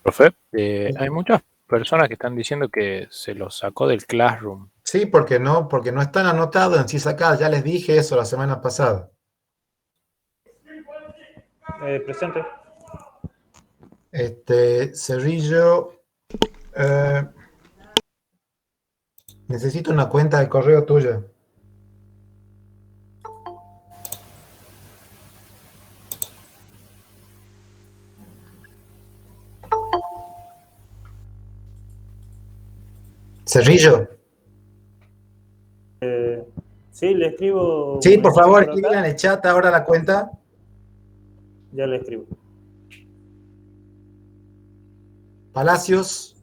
Profe, hay muchas personas que están diciendo que se los sacó del Classroom. Sí, porque no están anotados en CISACAD. Ya les dije eso la semana pasada. Presente. Cerrillo, necesito una cuenta de correo tuya. Cerrillo. Sí, le escribo Sí, un por mensaje favor, por escribe en acá. el chat ahora la cuenta. Ya le escribo. Palacios.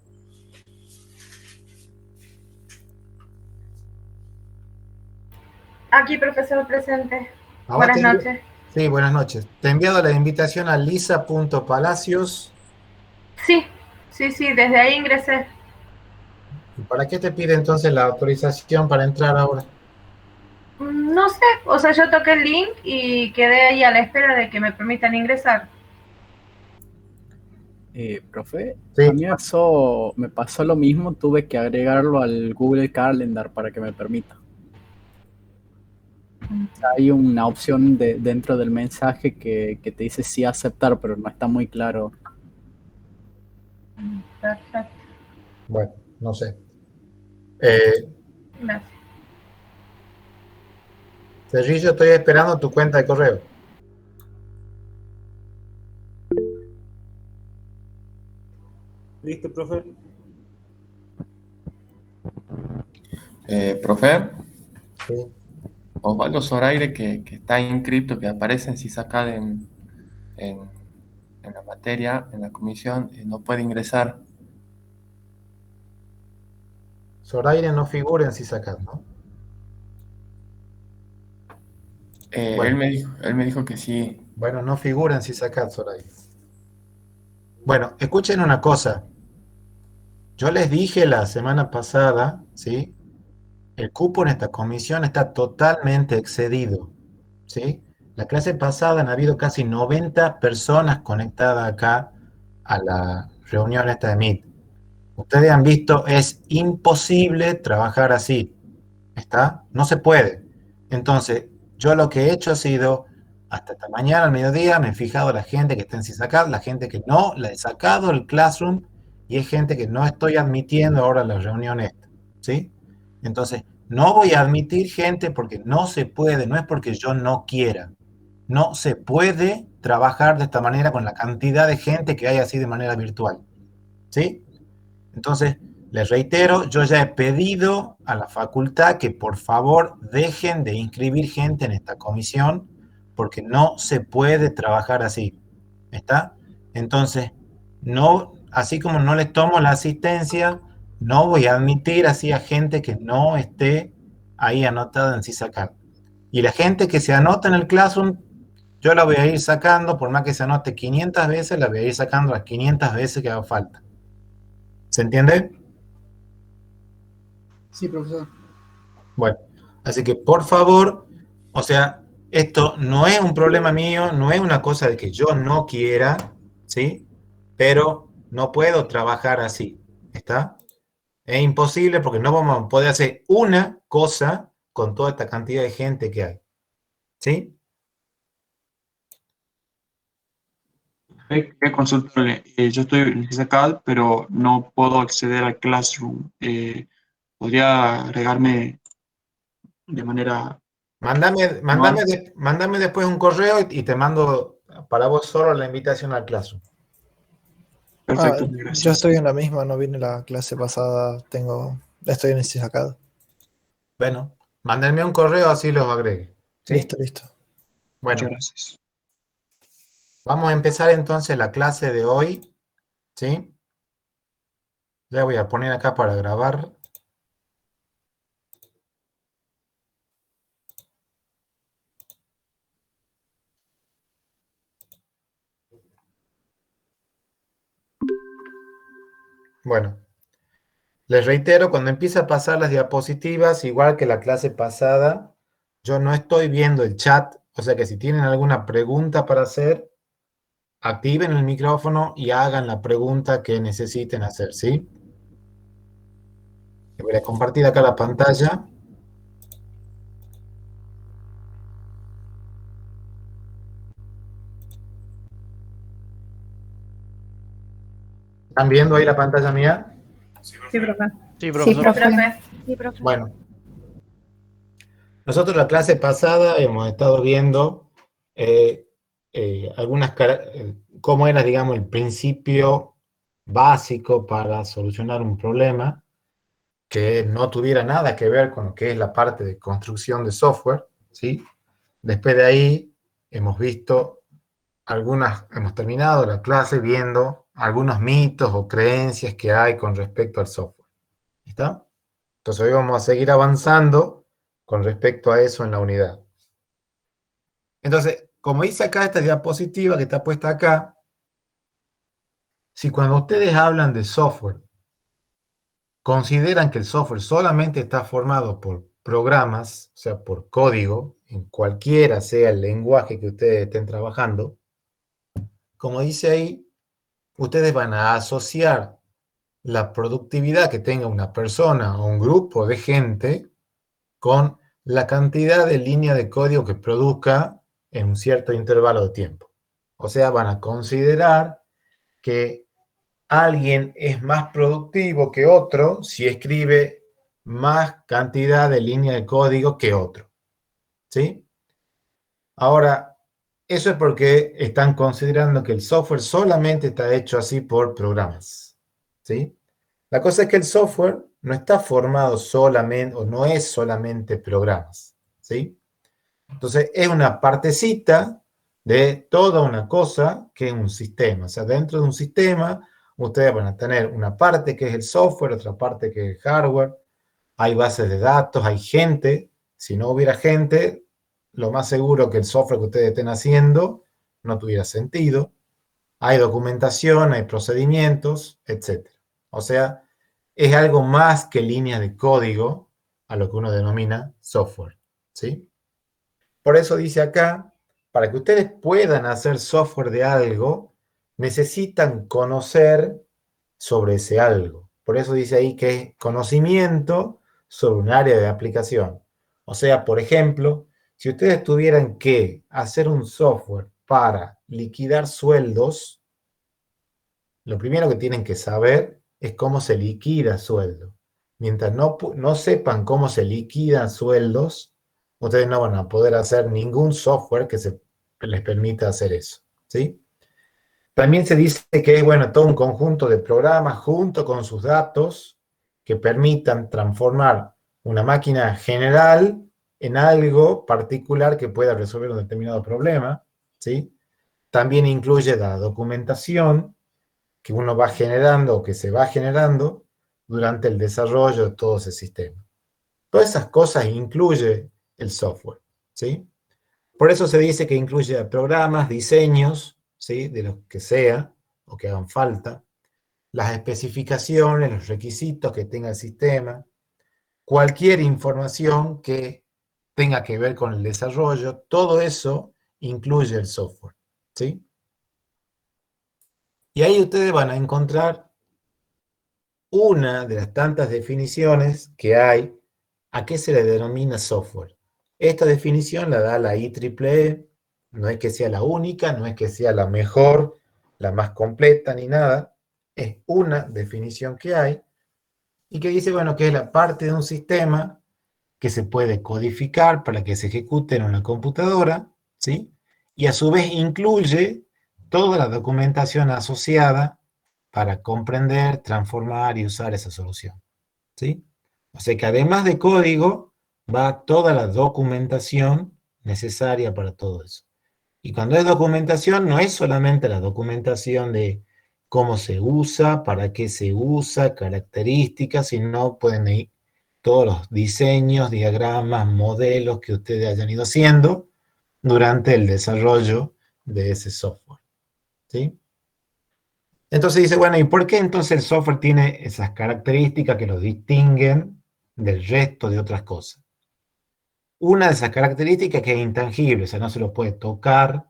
Aquí, profesor presente. Ahora Buenas noches. Sí, buenas noches. Te he enviado la invitación a lisa.palacios. Sí, sí, desde ahí ingresé. ¿Y para qué te pide entonces la autorización para entrar ahora? No sé, o sea, yo toqué el link y quedé ahí a la espera de que me permitan ingresar. Profe, Sí. a mí me pasó lo mismo, tuve que agregarlo al Google Calendar para que me permita. Hay una opción dentro del mensaje que te dice sí aceptar, pero no está muy claro. Perfecto, Bueno, no sé. gracias. Cerrillo, estoy esperando tu cuenta de correo. Listo, profe. Profe, Sí. Osvaldo Zoraire, que está inscripto, que aparece en CISACAD en, en la materia, en la comisión, no puede ingresar. Zoraire no figura en CISACAD, ¿no? Bueno. Él me dijo que sí. Bueno, no figura en CISACAD, Zoraire. Bueno, escuchen una cosa. Yo les dije la semana pasada, ¿sí? El cupo en esta comisión está totalmente excedido, ¿sí? La clase pasada han habido casi 90 personas conectadas acá a la reunión esta de Meet. Ustedes han visto, es imposible trabajar así, ¿está? No se puede. Entonces, yo lo que he hecho ha sido, hasta esta mañana al mediodía, me he fijado la gente que está en CISACAD, la gente que no, la he sacado del Classroom, y es gente que no estoy admitiendo ahora a la reunión esta, ¿sí? Entonces, no voy a admitir gente porque no se puede, no es porque yo no quiera. No se puede trabajar de esta manera con la cantidad de gente que hay así de manera virtual, ¿sí? Entonces, les reitero, yo ya he pedido a la facultad que por favor dejen de inscribir gente en esta comisión porque no se puede trabajar así. ¿Está? Entonces, no, así como no les tomo la asistencia, no voy a admitir así a gente que no esté ahí anotada en CISACAD. Y la gente que se anota en el Classroom, yo la voy a ir sacando, por más que se anote 500 veces, la voy a ir sacando las 500 veces que haga falta. ¿Se entiende? Sí, profesor. Bueno, así que por favor, o sea, esto no es un problema mío, no es una cosa de que yo no quiera, ¿sí? Pero no puedo trabajar así, ¿está? Es imposible porque no vamos a poder hacer una cosa con toda esta cantidad de gente que hay, ¿sí? Quería consultarle. Yo estoy en CISACAD, pero no puedo acceder al Classroom. ¿Podría agregarme de manera manual? Mándame después un correo y te mando para vos solo la invitación al Classroom. Perfecto, Yo gracias. estoy en la misma, no vine la clase pasada, estoy en el CISACAD. Bueno, mándenme un correo así los agregue, ¿sí? Listo. Bueno, Muchas gracias. vamos a empezar entonces la clase de hoy, ¿sí? Ya voy a poner acá para grabar. Bueno, les reitero, cuando empiece a pasar las diapositivas, igual que la clase pasada, yo no estoy viendo el chat, o sea que si tienen alguna pregunta para hacer, activen el micrófono y hagan la pregunta que necesiten hacer, ¿sí? Voy a compartir acá la pantalla. ¿Están viendo ahí la pantalla mía? Sí, profe. Sí, Sí, profesor. profe. Sí, profe. Bueno, nosotros la clase pasada hemos estado viendo cómo era, digamos, el principio básico para solucionar un problema que no tuviera nada que ver con lo que es la parte de construcción de software, ¿sí? Después de ahí hemos terminado la clase viendo algunos mitos o creencias que hay con respecto al software. ¿Está? Entonces hoy vamos a seguir avanzando con respecto a eso en la unidad. Entonces, como dice acá esta diapositiva que está puesta acá, si cuando ustedes hablan de software, consideran que el software solamente está formado por programas, o sea, por código, en cualquiera sea el lenguaje que ustedes estén trabajando, como dice ahí, ustedes van a asociar la productividad que tenga una persona o un grupo de gente con la cantidad de línea de código que produzca en un cierto intervalo de tiempo. O sea, van a considerar que alguien es más productivo que otro si escribe más cantidad de línea de código que otro. ¿Sí? Ahora, eso es porque están considerando que el software solamente está hecho así por programas. ¿Sí? La cosa es que el software no está formado solamente, o no es solamente programas. ¿Sí? Entonces, es una partecita de toda una cosa que es un sistema. O sea, dentro de un sistema, ustedes van a tener una parte que es el software, otra parte que es el hardware. Hay bases de datos, hay gente. Si no hubiera gente, lo más seguro que el software que ustedes estén haciendo no tuviera sentido. Hay documentación, hay procedimientos, etc. O sea, es algo más que líneas de código a lo que uno denomina software. ¿Sí? Por eso dice acá, para que ustedes puedan hacer software de algo, necesitan conocer sobre ese algo. Por eso dice ahí que es conocimiento sobre un área de aplicación. O sea, por ejemplo, si ustedes tuvieran que hacer un software para liquidar sueldos, lo primero que tienen que saber es cómo se liquida sueldo. Mientras no sepan cómo se liquidan sueldos, ustedes no van a poder hacer ningún software que les permita hacer eso. ¿Sí? También se dice que es, bueno, todo un conjunto de programas junto con sus datos que permitan transformar una máquina general en algo particular que pueda resolver un determinado problema. ¿Sí? También incluye la documentación que uno va generando o que se va generando durante el desarrollo de todo ese sistema. Todas esas cosas incluye el software, ¿sí? Por eso se dice que incluye programas, diseños, ¿sí? De los que sea o que hagan falta, las especificaciones, los requisitos que tenga el sistema, cualquier información que tenga que ver con el desarrollo, todo eso incluye el software, ¿sí? Y ahí ustedes van a encontrar una de las tantas definiciones que hay a qué se le denomina software. Esta definición la da la IEEE, no es que sea la única, no es que sea la mejor, la más completa ni nada, es una definición que hay y que dice, bueno, que es la parte de un sistema que se puede codificar para que se ejecute en una computadora, ¿sí? Y a su vez incluye toda la documentación asociada para comprender, transformar y usar esa solución, ¿sí? O sea que además de código, va toda la documentación necesaria para todo eso. Y cuando es documentación, no es solamente la documentación de cómo se usa, para qué se usa, características, sino pueden ir todos los diseños, diagramas, modelos que ustedes hayan ido haciendo durante el desarrollo de ese software. ¿Sí? Entonces dice, bueno, ¿y por qué entonces el software tiene esas características que lo distinguen del resto de otras cosas? Una de esas características es que es intangible, o sea, no se lo puede tocar,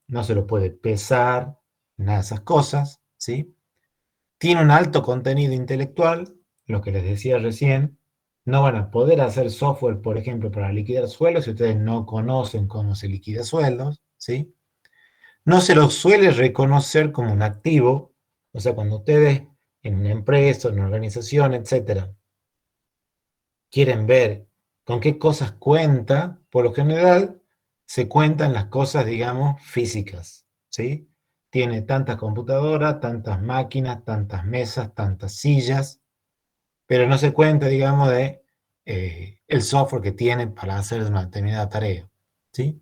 no se lo puede pesar, nada de esas cosas, ¿sí? Tiene un alto contenido intelectual, lo que les decía recién. No van a poder hacer software, por ejemplo, para liquidar sueldos si ustedes no conocen cómo se liquida sueldos, ¿sí? No se los suele reconocer como un activo, o sea, cuando ustedes en una empresa, en una organización, etcétera, quieren ver con qué cosas cuenta, por lo general se cuentan las cosas, digamos, físicas, ¿sí? Tiene tantas computadoras, tantas máquinas, tantas mesas, tantas sillas, pero no se cuenta, digamos, de el software que tiene para hacer una determinada tarea, ¿sí?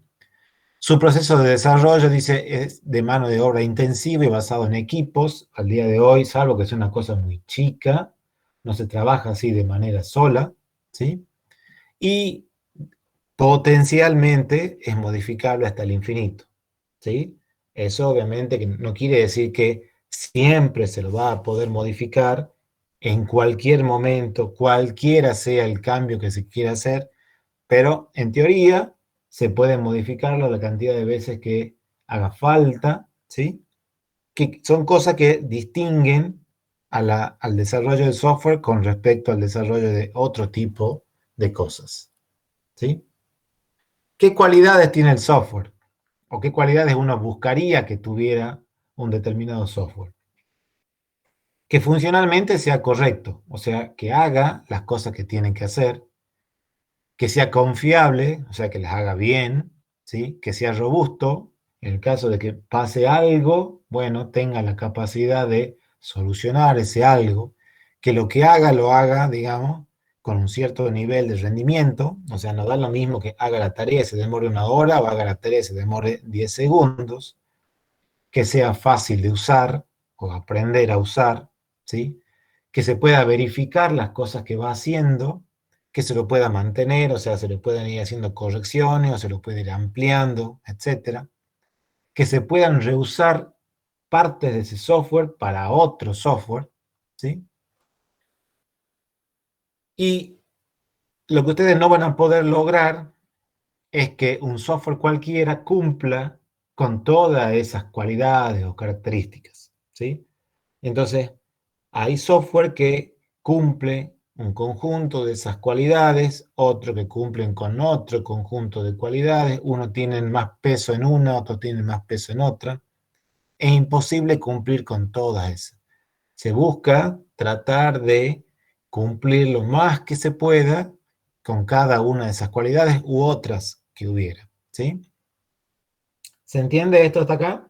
Su proceso de desarrollo, dice, es de mano de obra intensiva y basado en equipos. Al día de hoy, salvo que sea una cosa muy chica, no se trabaja así de manera sola, ¿sí? Y potencialmente es modificable hasta el infinito, ¿sí? Eso obviamente que no quiere decir que siempre se lo va a poder modificar en cualquier momento, cualquiera sea el cambio que se quiera hacer, pero en teoría se puede modificarlo la cantidad de veces que haga falta, ¿sí? Que son cosas que distinguen al desarrollo de software con respecto al desarrollo de otro tipo de cosas, ¿sí? ¿Qué cualidades tiene el software? ¿O qué cualidades uno buscaría que tuviera un determinado software? Que funcionalmente sea correcto, o sea, que haga las cosas que tienen que hacer, que sea confiable, o sea, que las haga bien, ¿sí? Que sea robusto, en el caso de que pase algo, bueno, tenga la capacidad de solucionar ese algo, que lo que haga lo haga, digamos, con un cierto nivel de rendimiento, o sea, no da lo mismo que haga la tarea y se demore 1 hora o haga la tarea y se demore 10 segundos, que sea fácil de usar o aprender a usar, ¿sí? Que se pueda verificar las cosas que va haciendo, que se lo pueda mantener, o sea, se le pueden ir haciendo correcciones o se lo puede ir ampliando, etcétera. Que se puedan reusar partes de ese software para otro software, ¿sí? Y lo que ustedes no van a poder lograr es que un software cualquiera cumpla con todas esas cualidades o características, ¿sí? Entonces, hay software que cumple un conjunto de esas cualidades, otro que cumplen con otro conjunto de cualidades, uno tiene más peso en una, otro tiene más peso en otra. Es imposible cumplir con todas esas. Se busca tratar de cumplir lo más que se pueda con cada una de esas cualidades u otras que hubiera, ¿sí? ¿Se entiende esto hasta acá?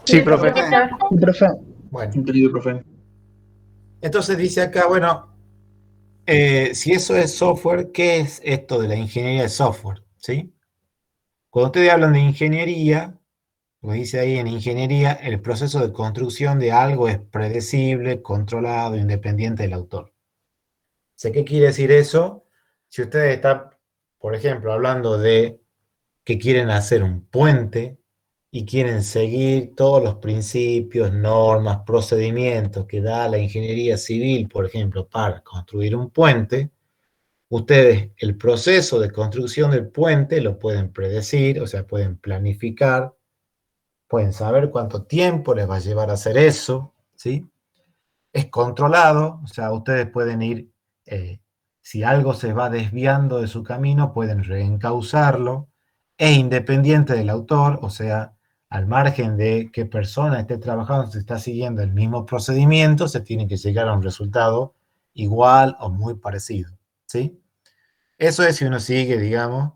Sí, profe. Profe, Bueno, Entendido, profe. entonces dice acá, bueno, si eso es software, ¿qué es esto de la ingeniería de software? ¿Sí? Cuando ustedes hablan de ingeniería, lo dice ahí en ingeniería, el proceso de construcción de algo es predecible, controlado, independiente del autor. ¿Sé qué quiere decir eso? Si ustedes están, por ejemplo, hablando de que quieren hacer un puente y quieren seguir todos los principios, normas, procedimientos que da la ingeniería civil, por ejemplo, para construir un puente, ustedes el proceso de construcción del puente lo pueden predecir, o sea, pueden planificar, pueden saber cuánto tiempo les va a llevar a hacer eso, ¿sí? Es controlado, o sea, ustedes pueden ir, si algo se va desviando de su camino, pueden reencauzarlo, es independiente del autor, o sea, al margen de qué persona esté trabajando, se está siguiendo el mismo procedimiento, se tiene que llegar a un resultado igual o muy parecido, ¿sí? Eso es si uno sigue, digamos,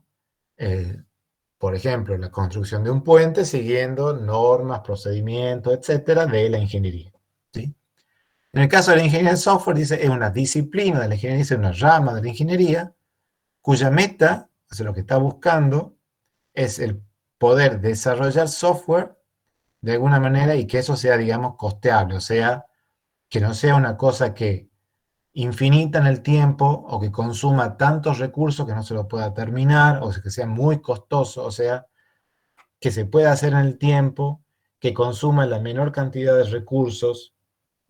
por ejemplo, la construcción de un puente siguiendo normas, procedimientos, etcétera, de la ingeniería, ¿sí? En el caso de la ingeniería de software, dice, es una disciplina de la ingeniería, es una rama de la ingeniería, cuya meta, o sea, lo que está buscando, es el poder desarrollar software de alguna manera y que eso sea, digamos, costeable, o sea, que no sea una cosa que infinita en el tiempo o que consuma tantos recursos que no se lo pueda terminar, o que sea muy costoso, o sea, que se pueda hacer en el tiempo, que consuma la menor cantidad de recursos.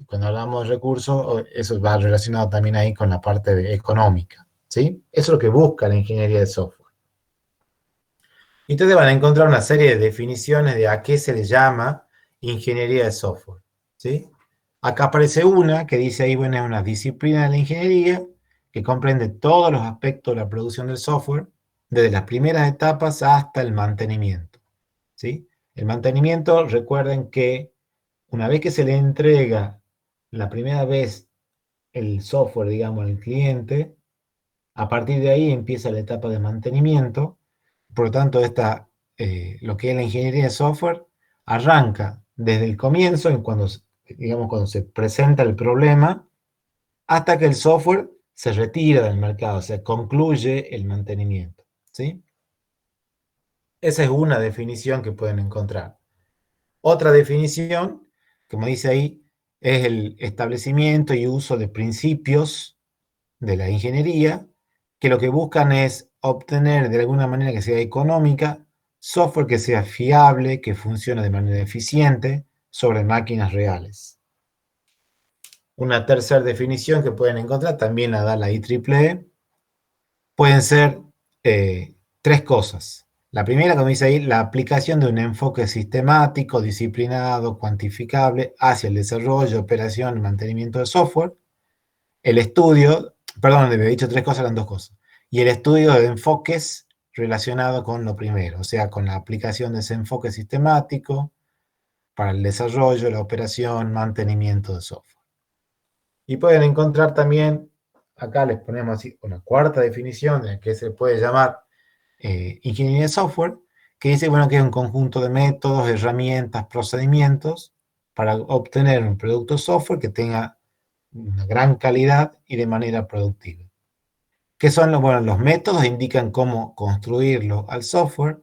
Cuando hablamos de recursos, eso va relacionado también ahí con la parte económica, ¿sí? Eso es lo que busca la ingeniería de software. Y ustedes van a encontrar una serie de definiciones de a qué se le llama ingeniería de software, ¿sí? Acá aparece una que dice ahí, bueno, es una disciplina de la ingeniería que comprende todos los aspectos de la producción del software, desde las primeras etapas hasta el mantenimiento, ¿sí? El mantenimiento, recuerden que una vez que se le entrega la primera vez el software, digamos, al cliente, a partir de ahí empieza la etapa de mantenimiento. Por lo tanto, lo que es la ingeniería de software arranca desde el comienzo, digamos, cuando se presenta el problema, hasta que el software se retira del mercado, o sea, concluye el mantenimiento, ¿sí? Esa es una definición que pueden encontrar. Otra definición, como dice ahí, es el establecimiento y uso de principios de la ingeniería, que lo que buscan es obtener de alguna manera que sea económica, software que sea fiable, que funcione de manera eficiente sobre máquinas reales. Una tercera definición que pueden encontrar, también la da la IEEE, pueden ser tres cosas. La primera, como dice ahí, la aplicación de un enfoque sistemático, disciplinado, cuantificable hacia el desarrollo, operación y mantenimiento de software. El estudio, perdón, he dicho tres cosas, eran dos cosas. Y el estudio de enfoques relacionado con lo primero, o sea, con la aplicación de ese enfoque sistemático para el desarrollo, la operación, mantenimiento de software. Y pueden encontrar también, acá les ponemos así una cuarta definición de que se puede llamar ingeniería de software, que dice, bueno, que es un conjunto de métodos, herramientas, procedimientos para obtener un producto software que tenga una gran calidad y de manera productiva. ¿Qué son los métodos? Indican cómo construirlo al software.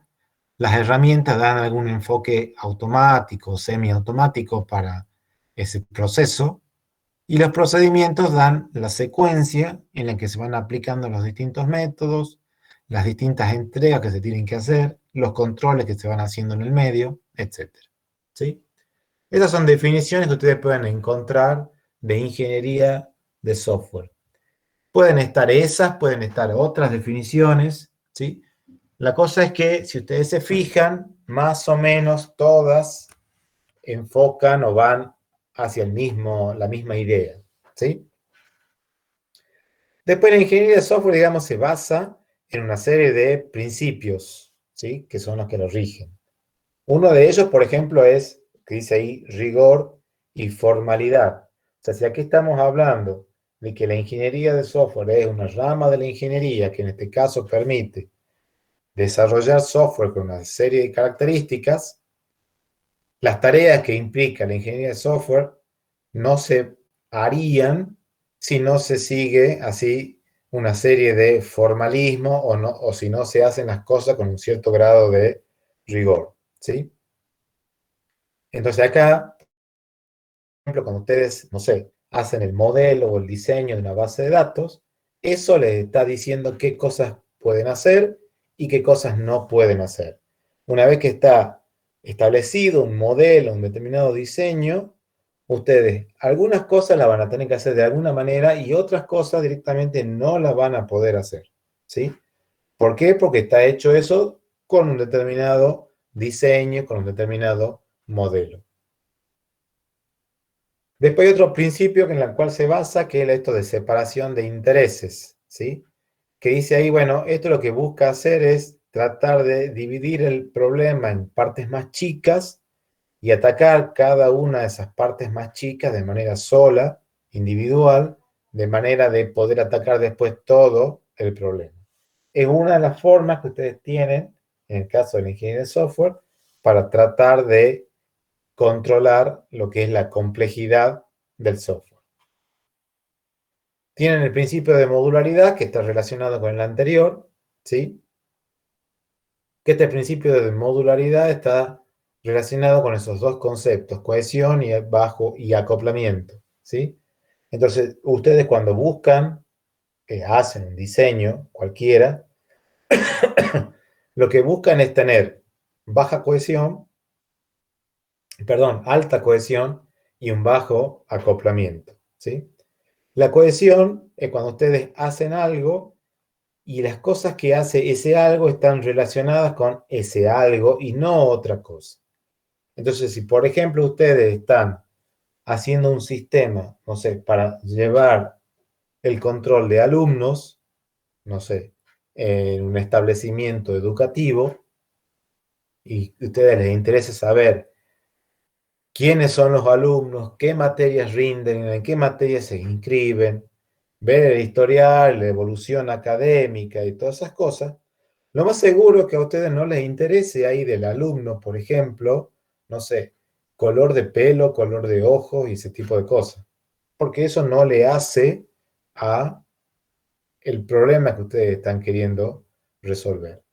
Las herramientas dan algún enfoque automático, semiautomático para ese proceso. Y los procedimientos dan la secuencia en la que se van aplicando los distintos métodos, las distintas entregas que se tienen que hacer, los controles que se van haciendo en el medio, etc. ¿Sí? Esas son definiciones que ustedes pueden encontrar de ingeniería de software. Pueden estar esas, pueden estar otras definiciones, ¿sí? La cosa es que, si ustedes se fijan, más o menos todas enfocan o van hacia la misma idea, ¿sí? Después, la ingeniería de software, digamos, se basa en una serie de principios, ¿sí? Que son los que lo rigen. Uno de ellos, por ejemplo, es, que dice ahí, rigor y formalidad. O sea, si aquí estamos hablando de que la ingeniería de software es una rama de la ingeniería que en este caso permite desarrollar software con una serie de características, las tareas que implica la ingeniería de software no se harían si no se sigue así una serie de formalismo o si no se hacen las cosas con un cierto grado de rigor, ¿sí? Entonces acá, por ejemplo, cuando ustedes, no sé, hacen el modelo o el diseño de una base de datos, eso les está diciendo qué cosas pueden hacer y qué cosas no pueden hacer. Una vez que está establecido un modelo, un determinado diseño, ustedes algunas cosas las van a tener que hacer de alguna manera y otras cosas directamente no las van a poder hacer, ¿sí? ¿Por qué? Porque está hecho eso con un determinado diseño, con un determinado modelo. Después hay otro principio en el cual se basa, que es esto de separación de intereses, ¿sí? Que dice ahí, bueno, esto lo que busca hacer es tratar de dividir el problema en partes más chicas y atacar cada una de esas partes más chicas de manera sola, individual, de manera de poder atacar después todo el problema. Es una de las formas que ustedes tienen, en el caso de la ingeniería de software, para tratar de controlar lo que es la complejidad del software. Tienen el principio de modularidad, que está relacionado con el anterior, ¿sí? Que este principio de modularidad está relacionado con esos dos conceptos, cohesión y acoplamiento, ¿sí? Entonces, ustedes cuando buscan, hacen un diseño cualquiera, lo que buscan es tener alta cohesión y un bajo acoplamiento, ¿sí? La cohesión es cuando ustedes hacen algo y las cosas que hace ese algo están relacionadas con ese algo y no otra cosa. Entonces, si por ejemplo ustedes están haciendo un sistema, no sé, para llevar el control de alumnos, no sé, en un establecimiento educativo, y a ustedes les interesa saber quiénes son los alumnos, qué materias rinden, en qué materias se inscriben, ver el historial, la evolución académica y todas esas cosas, lo más seguro es que a ustedes no les interese ahí del alumno, por ejemplo, no sé, color de pelo, color de ojos y ese tipo de cosas, porque eso no le hace a el problema que ustedes están queriendo resolver.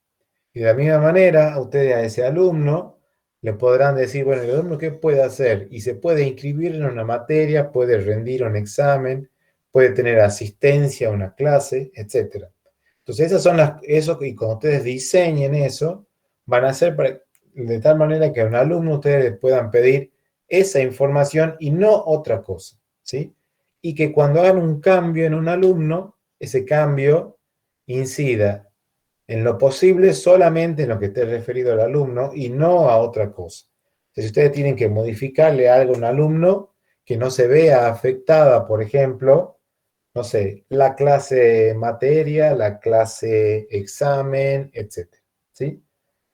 Y de la misma manera, a ustedes a ese alumno le podrán decir, bueno, el alumno ¿qué puede hacer? Y se puede inscribir en una materia, puede rendir un examen, puede tener asistencia a una clase, etc. Entonces esas son eso, y cuando ustedes diseñen eso, van a ser de tal manera que a un alumno ustedes le puedan pedir esa información y no otra cosa, ¿sí? Y que cuando hagan un cambio en un alumno, ese cambio incida en lo posible solamente en lo que esté referido al alumno y no a otra cosa. Si ustedes tienen que modificarle algo a un alumno que no se vea afectada, por ejemplo, no sé, la clase materia, la clase examen, etc. ¿Sí?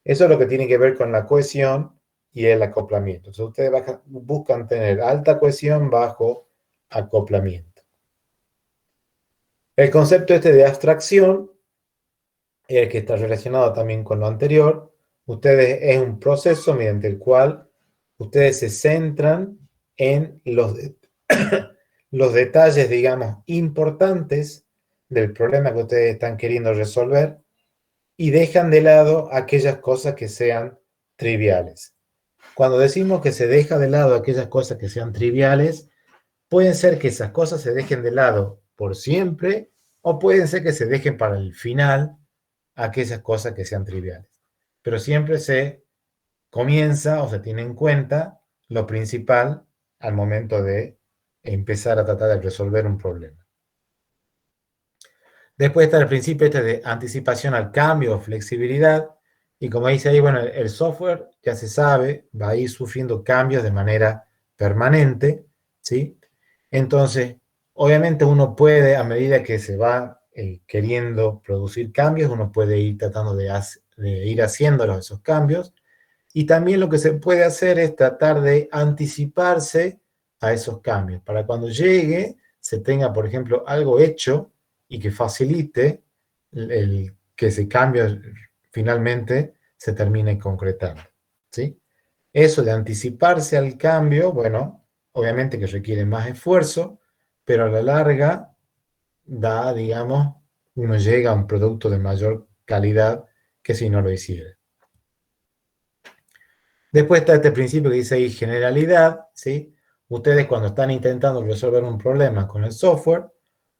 Eso es lo que tiene que ver con la cohesión y el acoplamiento. Entonces ustedes buscan tener alta cohesión bajo acoplamiento. El concepto de abstracción, el que está relacionado también con lo anterior, es un proceso mediante el cual ustedes se centran en los detalles, digamos, importantes del problema que ustedes están queriendo resolver y dejan de lado aquellas cosas que sean triviales. Cuando decimos que se deja de lado aquellas cosas que sean triviales, pueden ser que esas cosas se dejen de lado por siempre o pueden ser que se dejen para el final aquellas cosas que sean triviales. Pero siempre se comienza o se tiene en cuenta lo principal al momento de empezar a tratar de resolver un problema. Después está el principio de anticipación al cambio o flexibilidad. Y como dice ahí, bueno, el software ya se sabe, va a ir sufriendo cambios de manera permanente, ¿sí? Entonces, obviamente uno puede, a medida que se va queriendo producir cambios, uno puede ir tratando de ir haciéndolos esos cambios. Y también lo que se puede hacer es tratar de anticiparse a esos cambios, para cuando llegue, se tenga, por ejemplo, algo hecho y que facilite que ese cambio finalmente se termine concretando, ¿sí? Eso de anticiparse al cambio, bueno, obviamente que requiere más esfuerzo, pero a la larga da, digamos, uno llega a un producto de mayor calidad que si no lo hiciera. Después está este principio que dice ahí generalidad, ¿sí? Ustedes cuando están intentando resolver un problema con el software,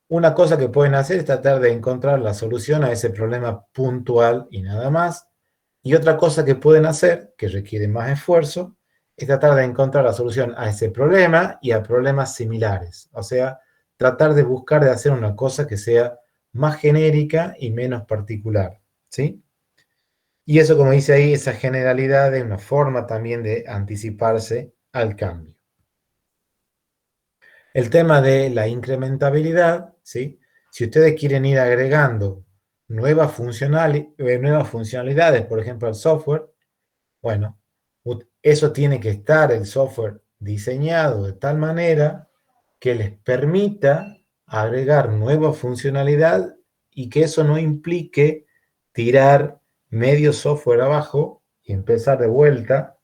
una cosa que pueden hacer es tratar de encontrar la solución a ese problema puntual y nada más. Y otra cosa que pueden hacer, que requiere más esfuerzo, es tratar de encontrar la solución a ese problema y a problemas similares. O sea, tratar de buscar de hacer una cosa que sea más genérica y menos particular, ¿sí? Y eso, como dice ahí, esa generalidad es una forma también de anticiparse al cambio. El tema de la incrementabilidad, ¿sí? Si ustedes quieren ir agregando nuevas funcionalidades, por ejemplo, al software, bueno, eso tiene que estar el software diseñado de tal manera que les permita agregar nueva funcionalidad y que eso no implique tirar medio software abajo y empezar de vuelta,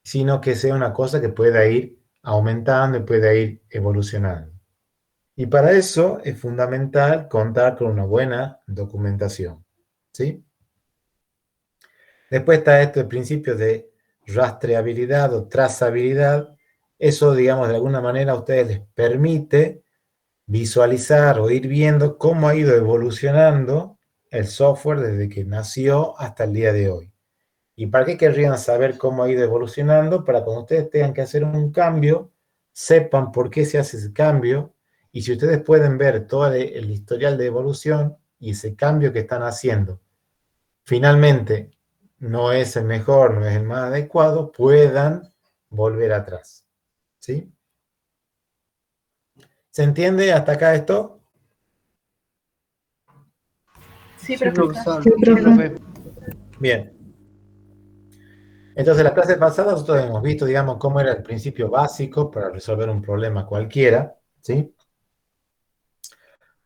sino que sea una cosa que pueda ir aumentando y pueda ir evolucionando. Y para eso es fundamental contar con una buena documentación, ¿sí? Después está el principio de rastreabilidad o trazabilidad. Eso, digamos, de alguna manera a ustedes les permite visualizar o ir viendo cómo ha ido evolucionando el software desde que nació hasta el día de hoy. ¿Y para qué querrían saber cómo ha ido evolucionando? Para cuando ustedes tengan que hacer un cambio, sepan por qué se hace ese cambio. Y si ustedes pueden ver todo el historial de evolución y ese cambio que están haciendo finalmente no es el mejor, no es el más adecuado, puedan volver atrás. ¿Sí? ¿Se entiende hasta acá esto? Sí, Sí, profesor. profesor. Bien. Entonces, la clase pasada nosotros hemos visto, digamos, cómo era el principio básico para resolver un problema cualquiera, ¿sí?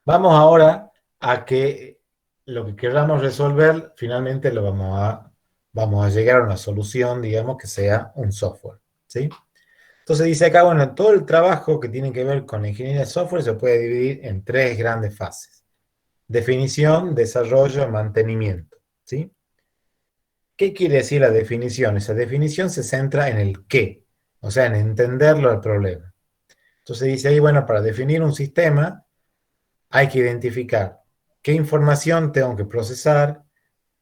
Vamos ahora a que lo que queramos resolver, finalmente vamos a llegar a una solución, digamos, que sea un software, ¿sí? Entonces dice acá, bueno, todo el trabajo que tiene que ver con la ingeniería de software se puede dividir en 3 grandes fases. Definición, desarrollo, mantenimiento, ¿sí? ¿Qué quiere decir la definición? Esa definición se centra en el qué, o sea, en entenderlo al problema. Entonces dice ahí, bueno, para definir un sistema hay que identificar qué información tengo que procesar,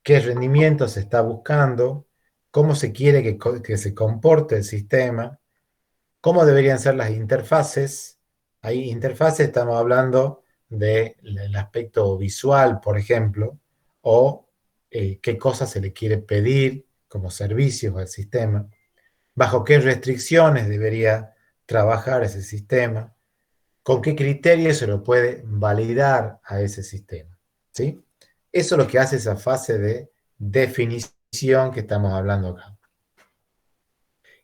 qué rendimiento se está buscando, cómo se quiere que se comporte el sistema, cómo deberían ser las interfaces. Ahí, interfaces, estamos hablando del aspecto visual, por ejemplo, o qué cosas se le quiere pedir como servicios al sistema, bajo qué restricciones debería trabajar ese sistema, con qué criterios se lo puede validar a ese sistema. ¿Sí? Eso es lo que hace esa fase de definición que estamos hablando acá.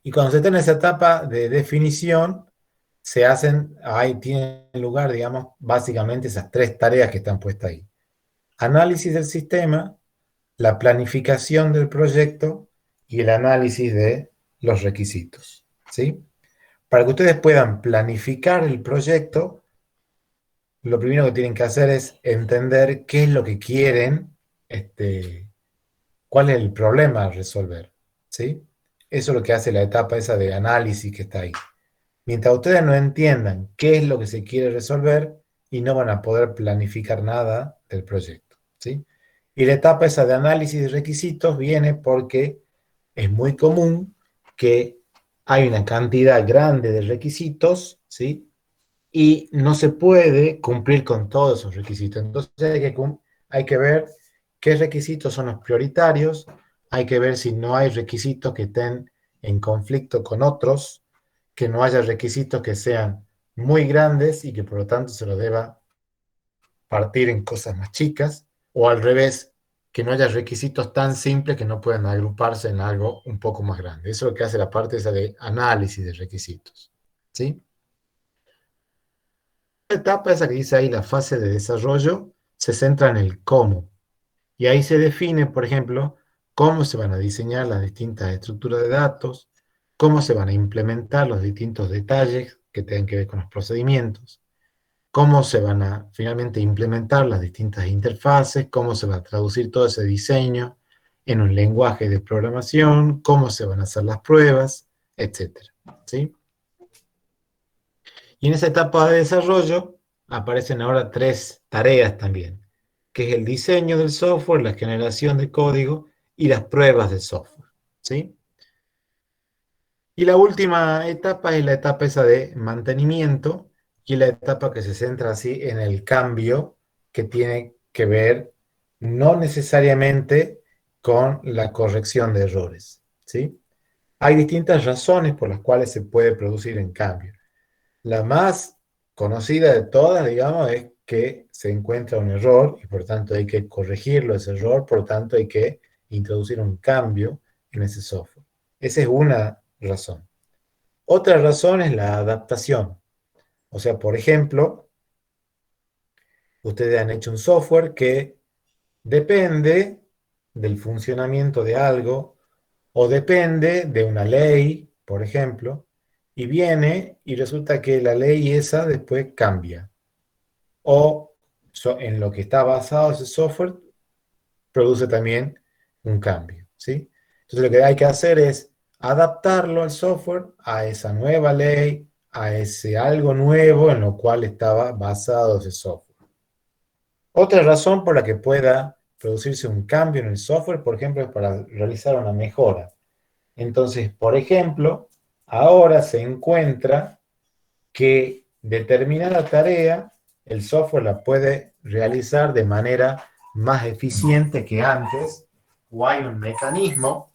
Y cuando se está en esa etapa de definición, ahí tienen lugar, digamos, básicamente esas 3 tareas que están puestas ahí. Análisis del sistema, la planificación del proyecto y el análisis de los requisitos. ¿Sí? Para que ustedes puedan planificar el proyecto, lo primero que tienen que hacer es entender qué es lo que quieren, cuál es el problema a resolver. ¿Sí? Eso es lo que hace la etapa esa de análisis que está ahí. Mientras ustedes no entiendan qué es lo que se quiere resolver, y no van a poder planificar nada del proyecto, ¿sí? Y la etapa esa de análisis de requisitos viene porque es muy común que hay una cantidad grande de requisitos, ¿sí? Y no se puede cumplir con todos esos requisitos. Entonces hay que ver qué requisitos son los prioritarios, hay que ver si no hay requisitos que estén en conflicto con otros, que no haya requisitos que sean muy grandes y que por lo tanto se los deba partir en cosas más chicas, o al revés, que no haya requisitos tan simples que no puedan agruparse en algo un poco más grande. Eso es lo que hace la parte esa de análisis de requisitos. ¿Sí? La etapa esa que dice ahí, la fase de desarrollo, se centra en el cómo. Y ahí se define, por ejemplo, cómo se van a diseñar las distintas estructuras de datos, cómo se van a implementar los distintos detalles que tengan que ver con los procedimientos, cómo se van a finalmente implementar las distintas interfaces, cómo se va a traducir todo ese diseño en un lenguaje de programación, cómo se van a hacer las pruebas, etc. ¿Sí? Y en esa etapa de desarrollo aparecen ahora 3 tareas también, que es el diseño del software, la generación de código y las pruebas del software. ¿Sí? Y la última etapa es la etapa esa de mantenimiento, y la etapa que se centra así en el cambio que tiene que ver no necesariamente con la corrección de errores. ¿Sí? Hay distintas razones por las cuales se puede producir un cambio. La más conocida de todas, digamos, es que se encuentra un error y por tanto hay que corregirlo, ese error, por tanto hay que introducir un cambio en ese software. Esa es una razón. Otra razón es la adaptación. O sea, por ejemplo, ustedes han hecho un software que depende del funcionamiento de algo o depende de una ley, por ejemplo, y viene y resulta que la ley esa después cambia. O en lo que está basado ese software produce también un cambio, ¿sí? Entonces lo que hay que hacer es adaptarlo al software a esa nueva ley, a ese algo nuevo en lo cual estaba basado ese software. Otra razón por la que pueda producirse un cambio en el software, por ejemplo, es para realizar una mejora. Entonces, por ejemplo, ahora se encuentra que determinada tarea el software la puede realizar de manera más eficiente que antes, o hay un mecanismo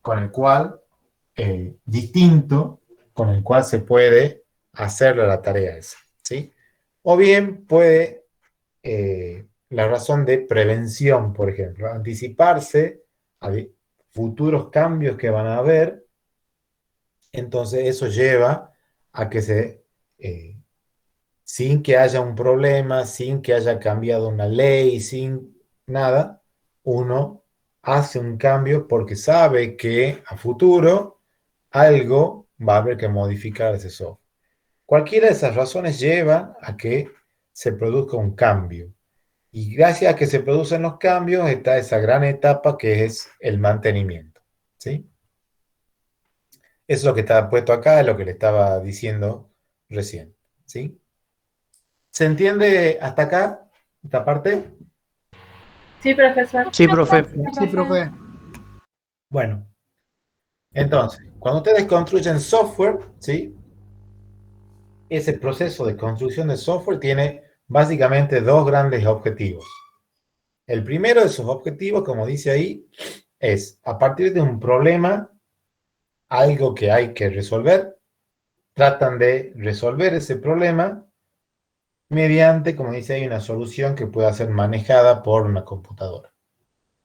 con el cual, distinto, con el cual se puede hacer la tarea esa, ¿sí? O bien puede, la razón de prevención, por ejemplo, anticiparse a futuros cambios que van a haber, entonces eso lleva a que sin que haya un problema, sin que haya cambiado una ley, sin nada, uno hace un cambio porque sabe que a futuro algo va a haber que modificar ese software. Cualquiera de esas razones lleva a que se produzca un cambio. Y gracias a que se producen los cambios está esa gran etapa que es el mantenimiento, ¿sí? Eso es lo que está puesto acá, es lo que le estaba diciendo recién, ¿sí? ¿Se entiende hasta acá, esta parte? Sí, profesor. Sí, profe. Sí, profe. Bueno, entonces, cuando ustedes construyen software, ¿sí? Ese proceso de construcción de software tiene básicamente dos grandes objetivos. El primero de sus objetivos, como dice ahí, es a partir de un problema, algo que hay que resolver, tratan de resolver ese problema mediante, como dice ahí, una solución que pueda ser manejada por una computadora.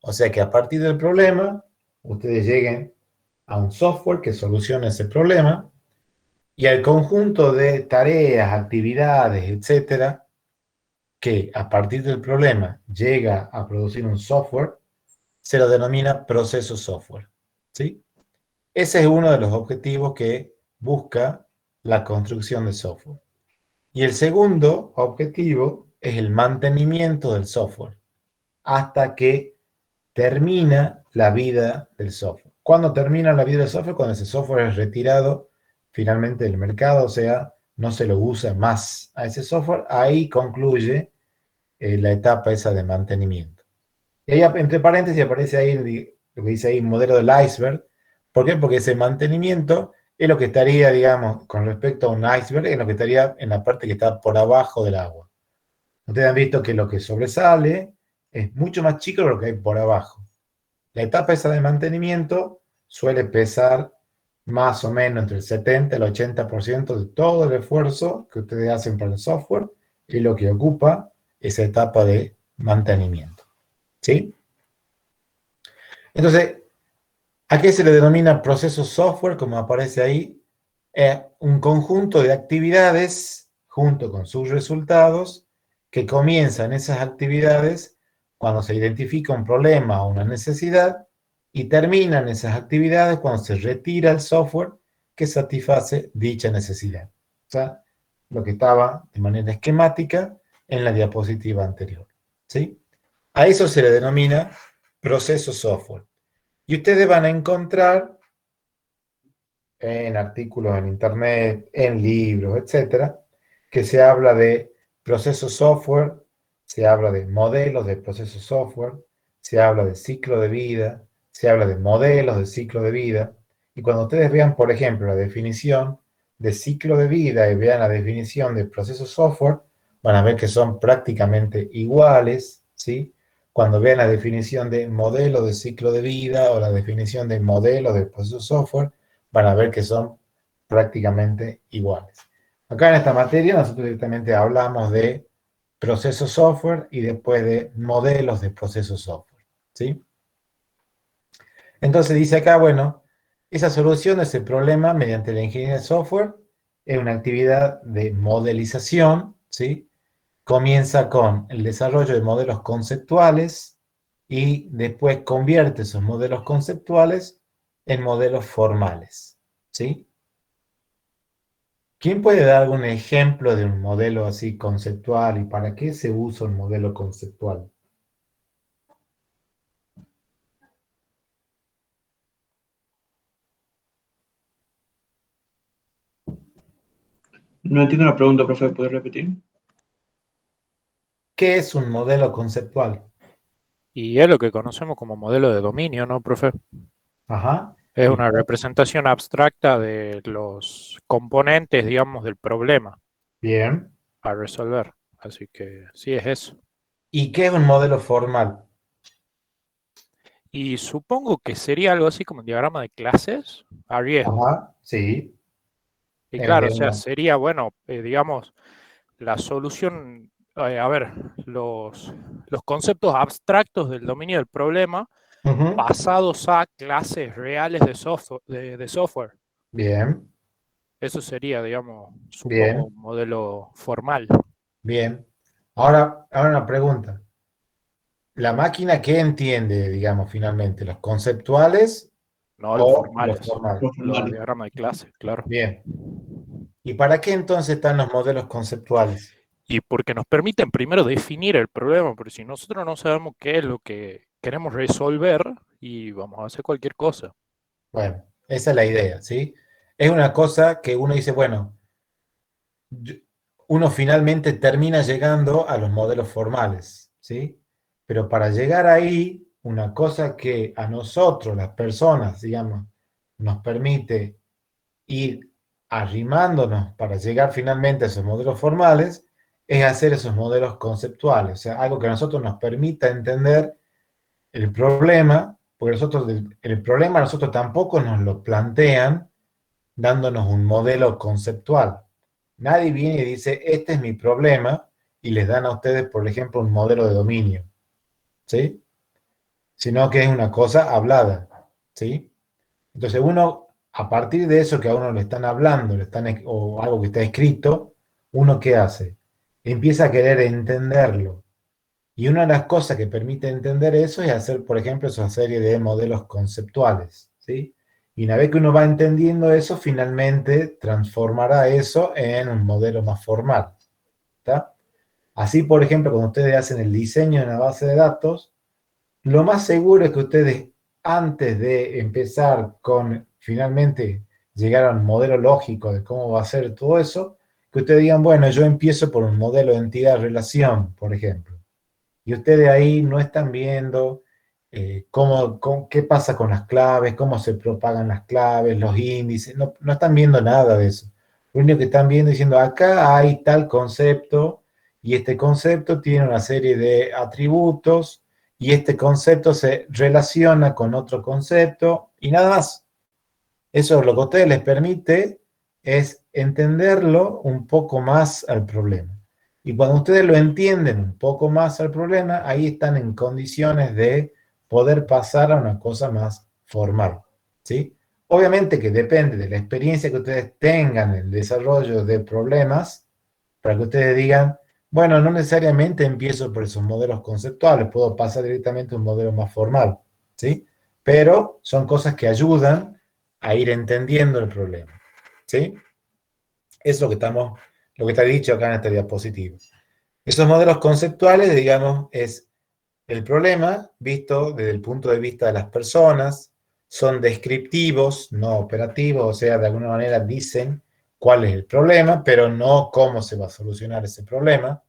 O sea que a partir del problema, ustedes lleguen a un software que solucione ese problema y al conjunto de tareas, actividades, etcétera, que a partir del problema llega a producir un software, se lo denomina proceso software, ¿sí? Ese es uno de los objetivos que busca la construcción de software. Y el segundo objetivo es el mantenimiento del software hasta que termina la vida del software. ¿Cuándo termina la vida del software? Cuando ese software es retirado finalmente del mercado, o sea, no se lo usa más a ese software, ahí concluye la etapa esa de mantenimiento. Y ahí, entre paréntesis, aparece ahí lo que dice ahí, modelo del iceberg. ¿Por qué? Porque ese mantenimiento es lo que estaría, digamos, con respecto a un iceberg, es lo que estaría en la parte que está por abajo del agua. Ustedes han visto que lo que sobresale es mucho más chico de lo que hay por abajo. La etapa esa de mantenimiento suele pesar más o menos entre el 70 y el 80% de todo el esfuerzo que ustedes hacen para el software y lo que ocupa esa etapa de mantenimiento. ¿Sí? Entonces, ¿a qué se le denomina proceso software? Como aparece ahí, un conjunto de actividades junto con sus resultados que comienzan esas actividades cuando se identifica un problema o una necesidad y terminan esas actividades cuando se retira el software que satisface dicha necesidad. O sea, lo que estaba de manera esquemática en la diapositiva anterior, ¿sí? A eso se le denomina proceso software. Y ustedes van a encontrar en artículos en internet, en libros, etcétera, que se habla de proceso software, se habla de modelos de proceso software, se habla de ciclo de vida, se habla de modelos de ciclo de vida. Y cuando ustedes vean, por ejemplo, la definición de ciclo de vida y vean la definición de proceso software, van a ver que son prácticamente iguales, ¿sí? Cuando vean la definición de modelo de ciclo de vida o la definición de modelo de proceso software, van a ver que son prácticamente iguales. Acá en esta materia nosotros directamente hablamos de proceso software y después de modelos de proceso software, ¿sí? Entonces dice acá, bueno, esa solución de ese problema mediante la ingeniería de software es una actividad de modelización, ¿sí? Comienza con el desarrollo de modelos conceptuales y después convierte esos modelos conceptuales en modelos formales, ¿sí? ¿Quién puede dar algún ejemplo de un modelo así conceptual y para qué se usa un modelo conceptual? No entiendo la pregunta, profe, ¿puedes repetir? ¿Qué es un modelo conceptual? Y es lo que conocemos como modelo de dominio, ¿no, profe? Ajá. Es una representación abstracta de los componentes, digamos, del problema Bien. a resolver. Así que sí, es eso. ¿Y qué es un modelo formal? Y supongo que sería algo así como un diagrama de clases a riesgo. Ajá, sí. Y Es claro, de o sea, una- sería, bueno, digamos, la solución, a ver, los conceptos abstractos del dominio del problema Ujú. pasados a clases reales de software. Bien, Eso sería, digamos, supongo, bien, un modelo formal. bien. Ahora una pregunta. ¿La máquina qué entiende, digamos, finalmente? ¿Los conceptuales No, los o los formales, formales? Los los formales. diagramas de clase, claro. Bien. ¿Y para qué entonces están los modelos conceptuales? Y porque nos permiten primero definir el problema, porque si nosotros no sabemos qué es lo que queremos resolver, y vamos a hacer cualquier cosa. Bueno, esa es la idea, ¿sí? Es una cosa que uno dice, bueno, yo- uno finalmente termina llegando a los modelos formales, ¿sí? Pero para llegar ahí, una cosa que a nosotros, las personas, digamos, nos permite ir arrimándonos para llegar finalmente a esos modelos formales, es hacer esos modelos conceptuales, o sea, algo que a nosotros nos permita entender el problema, porque nosotros el problema nosotros tampoco nos lo plantean dándonos un modelo conceptual. Nadie viene y dice, este es mi problema, y les dan a ustedes, por ejemplo, un modelo de dominio, ¿sí? Sino que es una cosa hablada, ¿sí? Entonces uno, a partir de eso que a uno le están hablando, o algo que está escrito, uno ¿qué hace? Empieza a querer entenderlo. Y una de las cosas que permite entender eso es hacer, por ejemplo, esa serie de modelos conceptuales, ¿sí? Y una vez que uno va entendiendo eso, finalmente transformará eso en un modelo más formal, ¿está? Así, por ejemplo, cuando ustedes hacen el diseño de una base de datos, lo más seguro es que ustedes, antes de empezar con finalmente llegar a un modelo lógico de cómo va a ser todo eso, que ustedes digan, bueno, yo empiezo por un modelo de entidad-relación, por ejemplo. Y ustedes ahí no están viendo qué pasa con las claves, cómo se propagan las claves, los índices, no están viendo nada de eso. Lo único que están viendo es diciendo, acá hay tal concepto y este concepto tiene una serie de atributos y este concepto se relaciona con otro concepto y nada más. Eso lo que a ustedes les permite es entenderlo un poco más al problema. Y cuando ustedes lo entienden un poco más al problema, ahí están en condiciones de poder pasar a una cosa más formal, ¿sí? Obviamente que depende de la experiencia que ustedes tengan en el desarrollo de problemas, para que ustedes digan, bueno, no necesariamente empiezo por esos modelos conceptuales, puedo pasar directamente a un modelo más formal, ¿sí? Pero son cosas que ayudan a ir entendiendo el problema, ¿sí? Es lo que está dicho acá en esta diapositiva. Esos modelos conceptuales, digamos, es el problema visto desde el punto de vista de las personas, son descriptivos, no operativos, o sea, de alguna manera dicen cuál es el problema, pero no cómo se va a solucionar ese problema,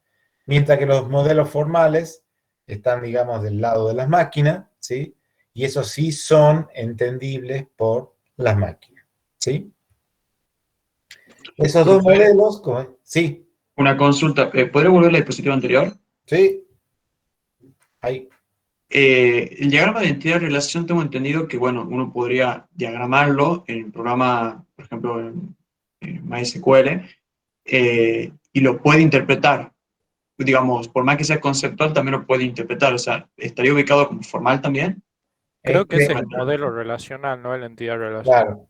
mientras que los modelos formales están, digamos, del lado de las máquinas, ¿sí? Y esos sí son entendibles por las máquinas, ¿sí? Esos dos Profe, modelos, sí, una consulta. ¿Podría volver a la diapositiva anterior? sí, ahí, El diagrama de identidad-relación tengo entendido que, bueno, uno podría diagramarlo en el programa, por ejemplo, en MySQL, y lo puede interpretar. Digamos, por más que sea conceptual, también lo puede interpretar. O sea, ¿estaría ubicado como formal también? Creo es que ese es que, el modelo relacional, no la entidad relacional. claro,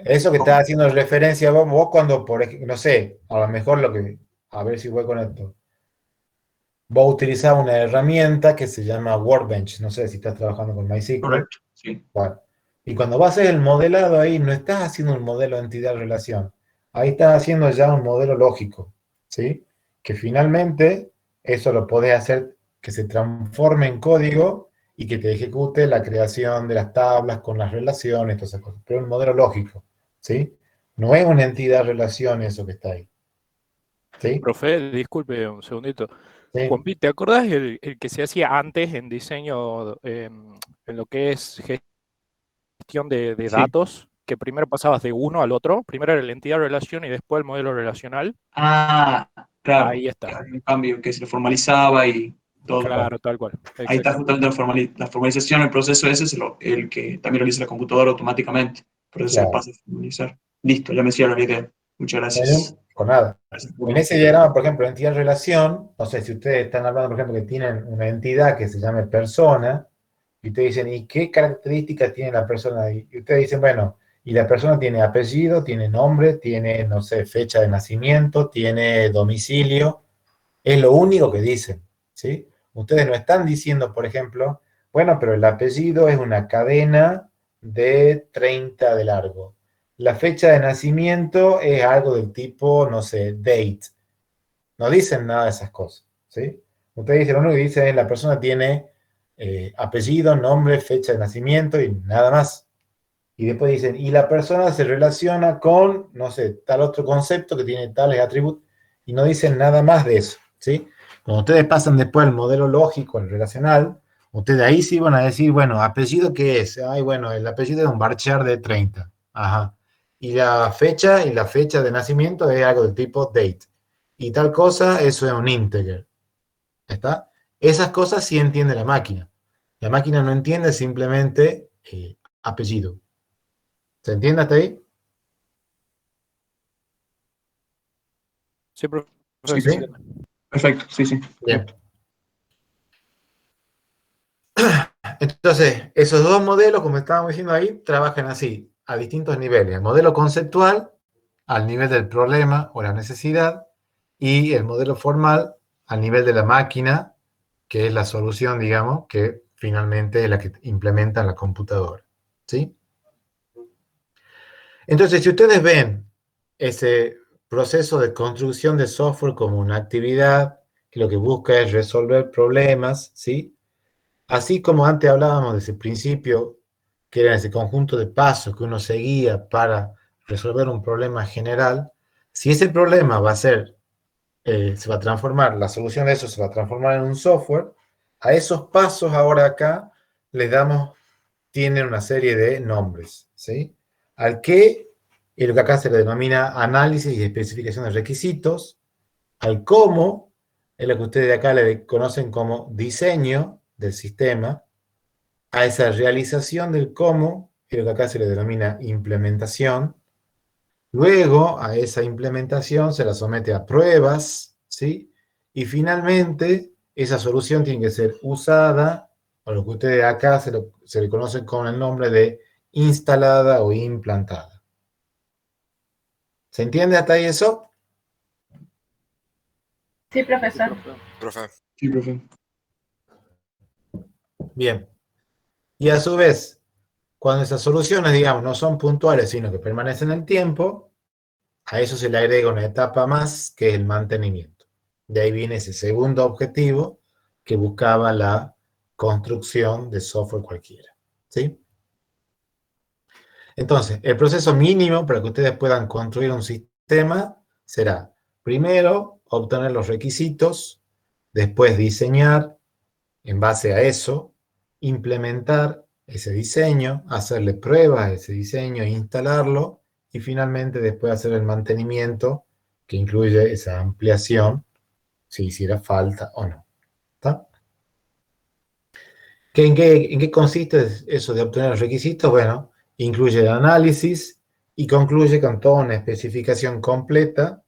eso que estás haciendo referencia vos cuando, por ejemplo, no sé, a lo mejor a ver si voy con esto. Vos utilizás una herramienta que se llama Workbench, no sé si estás trabajando con MySQL. Correcto, sí. Bueno, y cuando vas a hacer el modelado ahí, no estás haciendo un modelo de entidad-relación, ahí estás haciendo ya un modelo lógico, ¿sí? Que finalmente eso lo podés hacer que se transforme en código y que te ejecute la creación de las tablas con las relaciones, todas esas cosas, pero un modelo lógico, ¿sí? No es una entidad-relación eso que está ahí, ¿sí? Profe, disculpe un segundito. ¿Sí? Juanpi, ¿te acordás el que se hacía antes en diseño, en lo que es gestión gestión de Sí. datos, que primero pasabas de uno al otro, primero era la entidad-relación y después el modelo relacional. Ah, claro. Ahí está. Que había un cambio que se formalizaba y todo. Claro, tal cual. Ahí está Exacto. justamente la formalización, el proceso ese es el que también realiza la computadora automáticamente. Por eso se Claro. pasa a formalizar. Listo, ya me cierro la idea. Muchas gracias. Con nada. Gracias En ese diagrama, por ejemplo, entidad-relación, no sé si ustedes están hablando, por ejemplo, que tienen una entidad que se llame persona, y ustedes dicen, ¿y qué características tiene la persona? Y ustedes dicen, bueno, y la persona tiene apellido, tiene nombre, tiene, no sé, fecha de nacimiento, tiene domicilio, es lo único que dicen, ¿sí? Ustedes no están diciendo, por ejemplo, bueno, pero el apellido es una cadena de 30 de largo. La fecha de nacimiento es algo del tipo, no sé, date. No dicen nada de esas cosas, ¿sí? Ustedes dicen, lo único que dicen es la persona tiene apellido, nombre, fecha de nacimiento y nada más. Y después dicen, y la persona se relaciona con, no sé, tal otro concepto que tiene tales atributos, y no dicen nada más de eso, ¿sí? Cuando ustedes pasan después al modelo lógico, al relacional, ustedes ahí sí van a decir, bueno, ¿apellido qué es? Ay, bueno, el apellido es un Barchar de 30. Ajá. Y la fecha de nacimiento es algo del tipo date. Y tal cosa, eso es un integer. ¿Está? Esas cosas sí entiende la máquina. La máquina no entiende simplemente apellido. ¿Se entiende hasta ahí? Sí, profesor, Sí, sí, ¿Sí? sí. perfecto, sí, sí. Bien. Entonces, esos dos modelos, como estábamos diciendo ahí, trabajan así, a distintos niveles. El modelo conceptual, al nivel del problema o la necesidad, y el modelo formal, al nivel de la máquina, que es la solución, digamos, que finalmente es la que implementa la computadora. ¿Sí? Entonces, si ustedes ven ese proceso de construcción de software como una actividad que lo que busca es resolver problemas, ¿sí? Así como antes hablábamos de ese principio, que era ese conjunto de pasos que uno seguía para resolver un problema general, si ese problema va a ser, se va a transformar, la solución de eso se va a transformar en un software, a esos pasos ahora acá les damos, tienen una serie de nombres, ¿sí? Al qué es lo que acá se le denomina análisis y especificación de requisitos, al cómo es lo que ustedes acá le conocen como diseño del sistema, a esa realización del cómo, que es lo que acá se le denomina implementación. Luego, a esa implementación se la somete a pruebas, ¿sí? Y finalmente, esa solución tiene que ser usada, o lo que ustedes acá se le conocen con el nombre de instalada o implantada. ¿Se entiende hasta ahí eso? Sí, profesor. Profe. Sí, profe. Bien. Y a su vez, cuando esas soluciones, digamos, no son puntuales, sino que permanecen en el tiempo, a eso se le agrega una etapa más, que es el mantenimiento. De ahí viene ese segundo objetivo que buscaba la construcción de software cualquiera. ¿Sí? Entonces, el proceso mínimo para que ustedes puedan construir un sistema será, primero, obtener los requisitos, después diseñar en base a eso, implementar ese diseño, hacerle pruebas a ese diseño, instalarlo, y finalmente después hacer el mantenimiento, que incluye esa ampliación, si hiciera falta o no. ¿Está? ¿En qué consiste eso de obtener los requisitos? Bueno, incluye el análisis y concluye con toda una especificación completa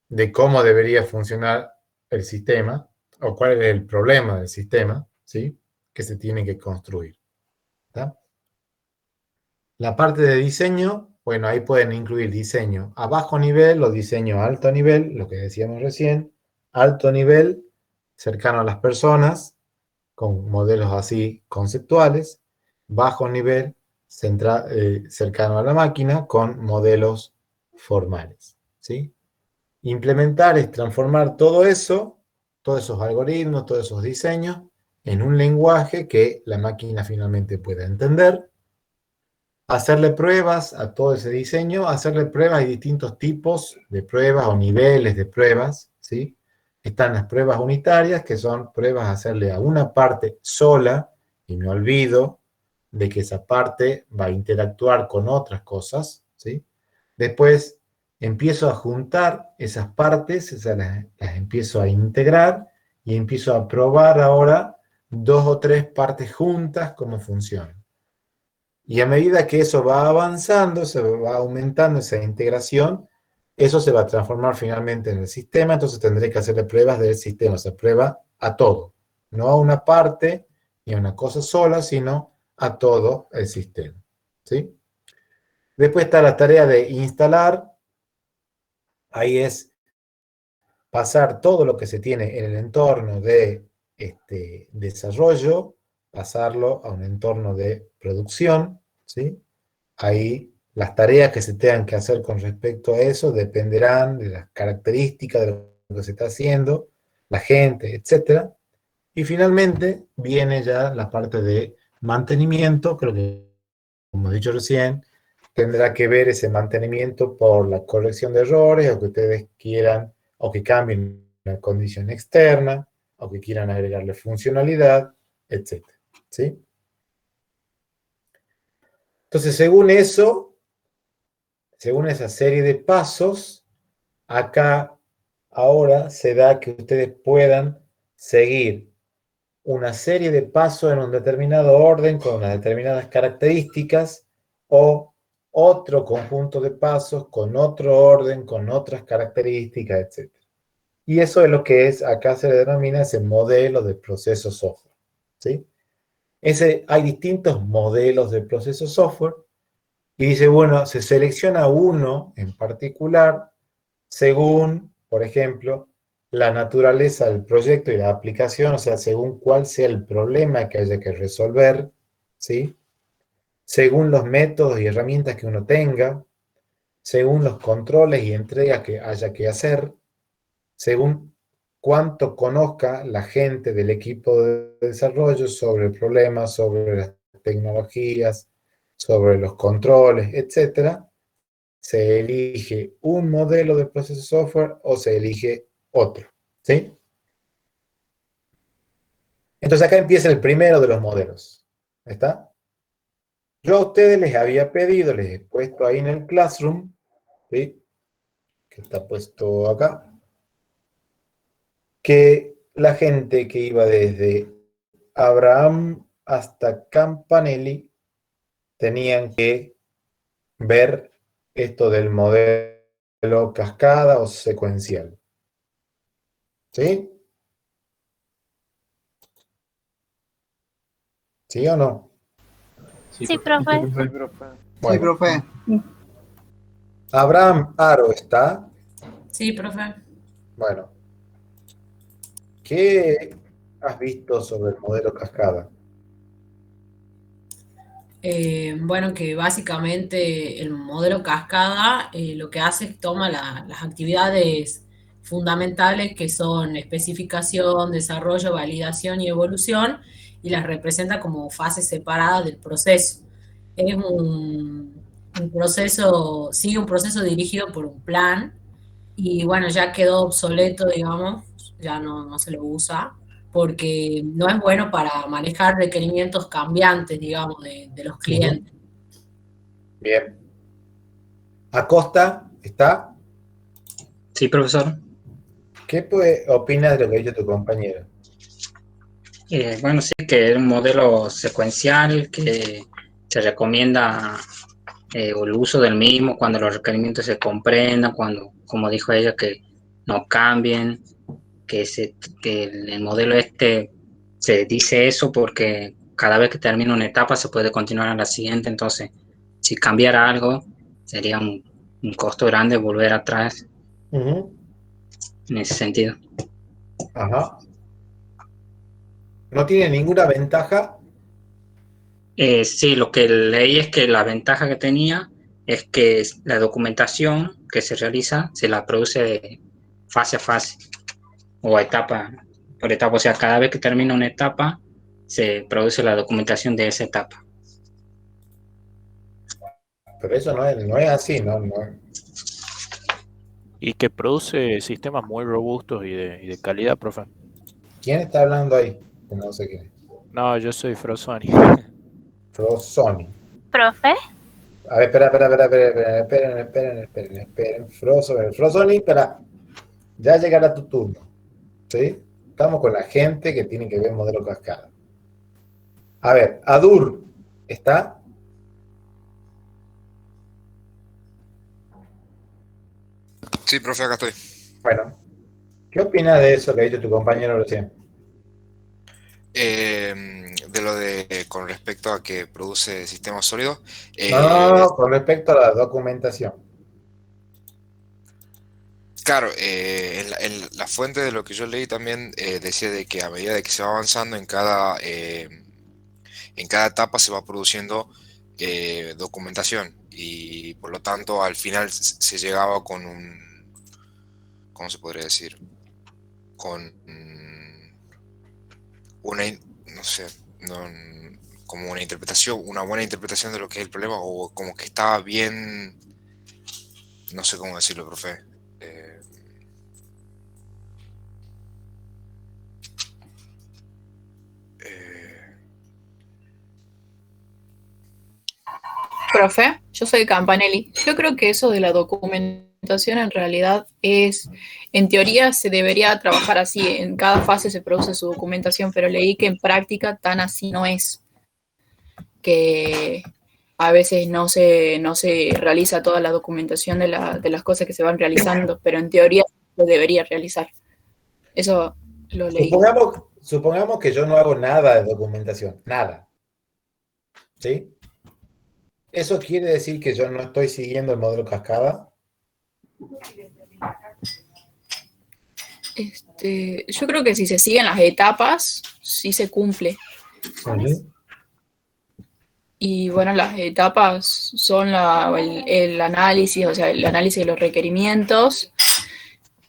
de cómo debería funcionar el sistema o cuál es el problema del sistema, ¿sí? Que se tiene que construir. ¿Está? La parte de diseño, bueno, ahí pueden incluir diseño a bajo nivel o diseño a alto nivel, lo que decíamos recién, alto nivel, cercano a las personas, con modelos así conceptuales, bajo nivel, cercano a la máquina, con modelos formales, ¿sí? Implementar es transformar todo eso, todos esos algoritmos, todos esos diseños, en un lenguaje que la máquina finalmente pueda entender, hacerle pruebas a todo ese diseño, hacerle pruebas, hay distintos tipos de pruebas o niveles de pruebas, ¿sí? Están las pruebas unitarias, que son pruebas a hacerle a una parte sola, y me olvido, de que esa parte va a interactuar con otras cosas, ¿sí? Después empiezo a juntar esas partes, las empiezo a integrar y empiezo a probar ahora 2 o 3 partes juntas cómo funcionan. Y a medida que eso va avanzando, se va aumentando esa integración, eso se va a transformar finalmente en el sistema, entonces tendré que hacerle pruebas del sistema, se prueba a todo, no a una parte ni a una cosa sola, sino a todo el sistema, ¿sí? Después está la tarea de instalar, ahí es pasar todo lo que se tiene en el entorno de desarrollo, pasarlo a un entorno de producción, ¿sí? Ahí las tareas que se tengan que hacer con respecto a eso dependerán de las características de lo que se está haciendo, la gente, etc. Y finalmente viene ya la parte de mantenimiento, creo que, como he dicho recién, tendrá que ver ese mantenimiento por la corrección de errores, o que ustedes quieran, o que cambien una condición externa, o que quieran agregarle funcionalidad, etc. ¿Sí? Entonces, según eso, según esa serie de pasos, acá ahora se da que ustedes puedan seguir una serie de pasos en un determinado orden con unas determinadas características, o otro conjunto de pasos con otro orden, con otras características, etc. Y eso es lo que acá se le denomina ese modelo de proceso software, ¿sí? Hay distintos modelos de proceso software, y dice, bueno, se selecciona uno en particular según, por ejemplo, la naturaleza del proyecto y la aplicación, o sea, según cuál sea el problema que haya que resolver, ¿sí? Según los métodos y herramientas que uno tenga, según los controles y entregas que haya que hacer, según cuánto conozca la gente del equipo de desarrollo sobre el problema, sobre las tecnologías, sobre los controles, etc., se elige un modelo de proceso software o se elige otro, ¿sí? Entonces acá empieza el primero de los modelos, ¿está? Yo a ustedes les había pedido, les he puesto ahí en el Classroom, ¿sí? Que está puesto acá, que la gente que iba desde Abraham hasta Campanelli tenían que ver esto del modelo cascada o secuencial. ¿Sí? ¿Sí o no? Sí, profe. Bueno, Sí, profe. Abraham Aro está. Sí, profe. Bueno, ¿qué has visto sobre el modelo cascada? Bueno, que básicamente el modelo cascada lo que hace es toma las actividades fundamentales que son especificación, desarrollo, validación y evolución, y las representa como fases separadas del proceso. Es un proceso, sigue un proceso dirigido por un plan, y bueno, ya quedó obsoleto, digamos, ya no se lo usa, porque no es bueno para manejar requerimientos cambiantes, digamos, de los clientes. Bien. Acosta, ¿está? Sí, profesor. ¿Qué opinas de lo que ha dicho tu compañero? Bueno, sí, que es un modelo secuencial que se recomienda el uso del mismo cuando los requerimientos se comprendan, cuando, como dijo ella, que no cambien, que el modelo se dice eso porque cada vez que termina una etapa se puede continuar a la siguiente, entonces si cambiara algo sería un costo grande volver atrás en ese sentido. Ajá. ¿No tiene ninguna ventaja? Sí, lo que leí es que la ventaja que tenía es que la documentación que se realiza se la produce de fase a fase o etapa por etapa. O sea, cada vez que termina una etapa se produce la documentación de esa etapa. Pero eso no es así, ¿no? Y que produce sistemas muy robustos y de calidad, profe. ¿Quién está hablando ahí? No sé quién. No, yo soy Frosoni. Frosoni. Profe, A ver, esperen. Frosoni, espera. Ya llegará tu turno. ¿Sí? Estamos con la gente que tiene que ver modelo cascada. A ver, Adur, ¿está? Sí, profe, acá estoy. Bueno, ¿qué opinas de eso que ha dicho tu compañero recién? De lo de con respecto a que produce sistemas sólidos. No, con respecto a la documentación. Claro, en la fuente de lo que yo leí también decía de que a medida de que se va avanzando en cada etapa se va produciendo documentación y por lo tanto al final se llegaba con un, ¿cómo se podría decir? Con no sé, como una interpretación, una buena interpretación de lo que es el problema o como que estaba bien, no sé cómo decirlo, profe. Profe, yo soy Campanelli. Yo creo que eso de la documentación en realidad es, en teoría se debería trabajar así, en cada fase se produce su documentación, pero leí que en práctica tan así no es, que a veces no se realiza toda la documentación de las cosas que se van realizando, pero en teoría se debería realizar. Eso lo leí. Supongamos que yo no hago nada de documentación, nada. ¿Sí? ¿Eso quiere decir que yo no estoy siguiendo el modelo cascada? Yo creo que si se siguen las etapas, sí se cumple. Y bueno, las etapas son el análisis, o sea, el análisis de los requerimientos,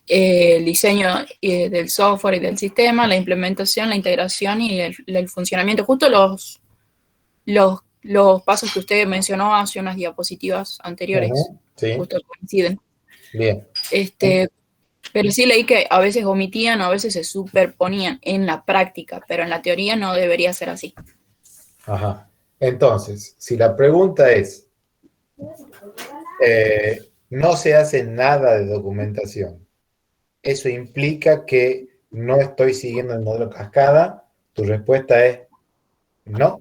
el diseño del software y del sistema, la implementación, la integración y el funcionamiento. Justo los pasos que usted mencionó hace unas diapositivas anteriores, sí. justo coinciden. Bien. Pero sí leí que a veces omitían o a veces se superponían en la práctica, pero en la teoría no debería ser así. Ajá. Entonces, si la pregunta es, no se hace nada de documentación, ¿eso implica que no estoy siguiendo el modelo cascada? Tu respuesta es no.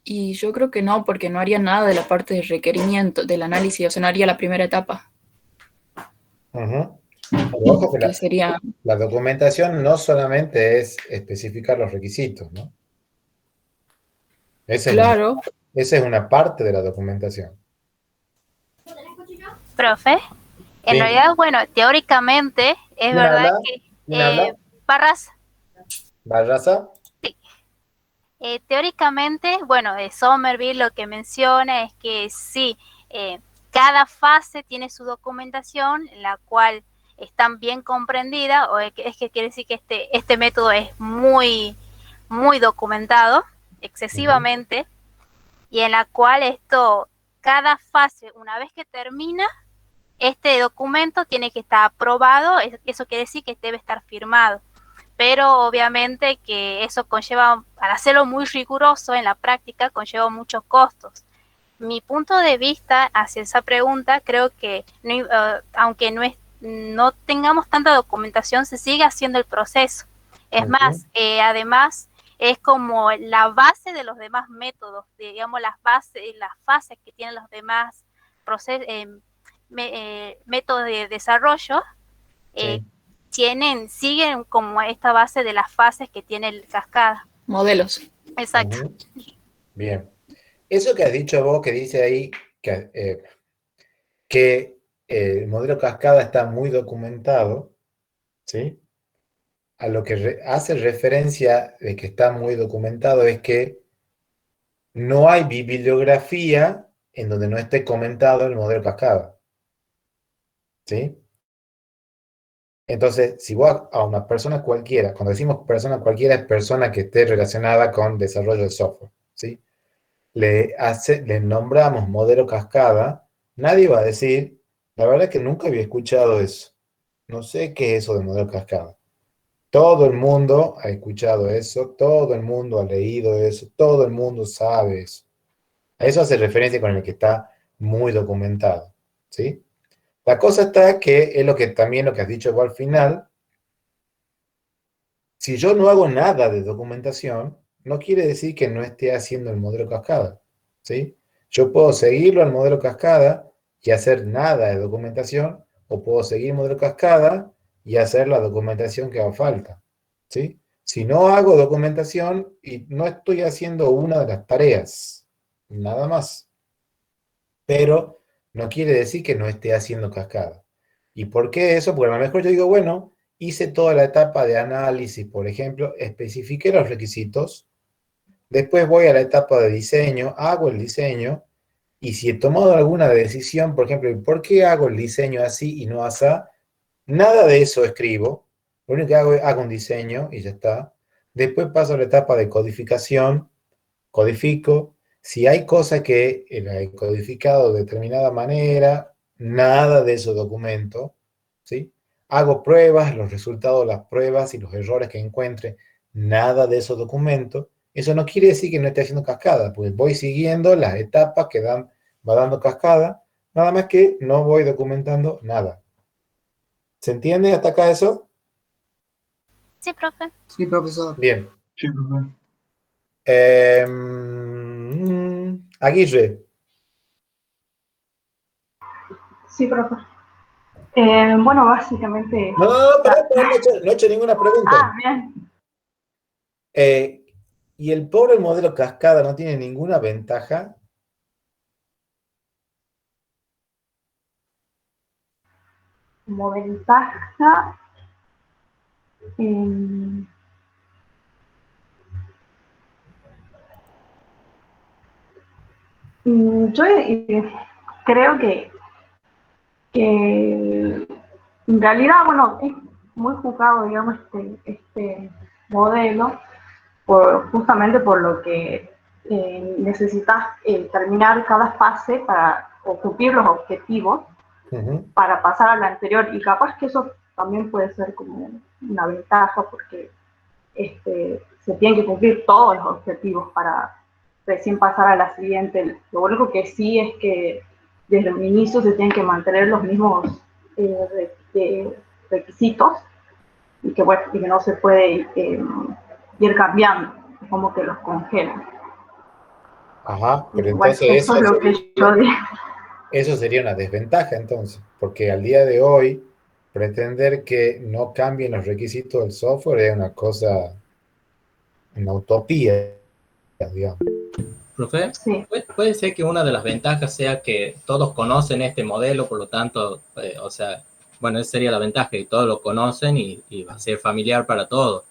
Y yo creo que no, porque no haría nada de la parte de requerimiento, del análisis, o sea, no haría la primera etapa. Pero ojo que la documentación no solamente es especificar los requisitos, ¿no? Esa es una parte de la documentación. profe, en realidad, bueno, teóricamente es verdad que ¿Barraza? Sí. Teóricamente, bueno, Somerville lo que menciona es que sí, cada fase tiene su documentación, en la cual están bien comprendida, o es que quiere decir que este método es muy, muy documentado, excesivamente, y en la cual cada fase, una vez que termina, este documento tiene que estar aprobado, eso quiere decir que debe estar firmado. Pero obviamente que eso conlleva, para hacerlo muy riguroso en la práctica, conlleva muchos costos. Mi punto de vista hacia esa pregunta, creo que aunque no tengamos tanta documentación, se sigue haciendo el proceso. Es más, además, es como la base de los demás métodos, digamos, las fases que tienen los demás métodos de desarrollo, siguen como esta base de las fases que tiene el cascada. Modelos. Exacto. Bien. Eso que has dicho vos, que dice ahí que el modelo cascada está muy documentado, ¿sí? A lo que hace referencia de que está muy documentado es que no hay bibliografía en donde no esté comentado el modelo cascada, ¿sí? Entonces, si vos a una persona cualquiera, cuando decimos persona cualquiera, es persona que esté relacionada con desarrollo de software, ¿sí? Le nombramos modelo cascada, nadie va a decir, la verdad es que nunca había escuchado eso. No sé qué es eso de modelo cascada. Todo el mundo ha escuchado eso, todo el mundo ha leído eso, todo el mundo sabe eso. A eso hace referencia con el que está muy documentado, ¿sí? La cosa está que es lo que también lo que has dicho vos al final. Si yo no hago nada de documentación, no quiere decir que no esté haciendo el modelo cascada, ¿sí? Yo puedo seguirlo al modelo cascada y hacer nada de documentación, o puedo seguir el modelo cascada y hacer la documentación que haga falta, ¿sí? Si no hago documentación y no estoy haciendo una de las tareas, nada más. Pero no quiere decir que no esté haciendo cascada. ¿Y por qué eso? Porque a lo mejor yo digo, bueno, hice toda la etapa de análisis, por ejemplo, especifiqué los requisitos, después voy a la etapa de diseño, hago el diseño, y si he tomado alguna decisión, por ejemplo, ¿por qué hago el diseño así y no así? Nada de eso escribo, lo único que hago es hago un diseño y ya está. Después paso a la etapa de codificación, codifico. Si hay cosas que he codificado de determinada manera, nada de eso documento, ¿sí? Hago pruebas, los resultados de las pruebas y los errores que encuentre, nada de eso documento. Eso no quiere decir que no esté haciendo cascada, pues voy siguiendo las etapas que va dando cascada, nada más que no voy documentando nada. ¿Se entiende hasta acá eso? Sí, profe. Sí, profesor. Bien. Sí, profe. Aguirre. Sí, profe. Bueno, básicamente... No he hecho ninguna pregunta. Ah, bien. ¿Y el pobre modelo cascada no tiene ninguna ventaja? Como ventaja... yo creo que en realidad, bueno, es muy juzgado, digamos, este modelo, justamente por lo que necesitas terminar cada fase para cumplir los objetivos, para pasar a la anterior, y capaz que eso también puede ser como una ventaja, porque se tienen que cumplir todos los objetivos para recién pasar a la siguiente. Lo único que sí es que desde el inicio se tienen que mantener los mismos requisitos, y que, bueno, y que no se puede ir cambiando, como que los congelan. Ajá, pero Bueno, entonces eso es lo que yo digo. Eso sería una desventaja entonces, porque al día de hoy pretender que no cambien los requisitos del software es una cosa, una utopía, digamos. Profe, sí. puede ser que una de las ventajas sea que todos conocen este modelo, por lo tanto, o sea, bueno, esa sería la ventaja, que todos lo conocen y va a ser familiar para todos.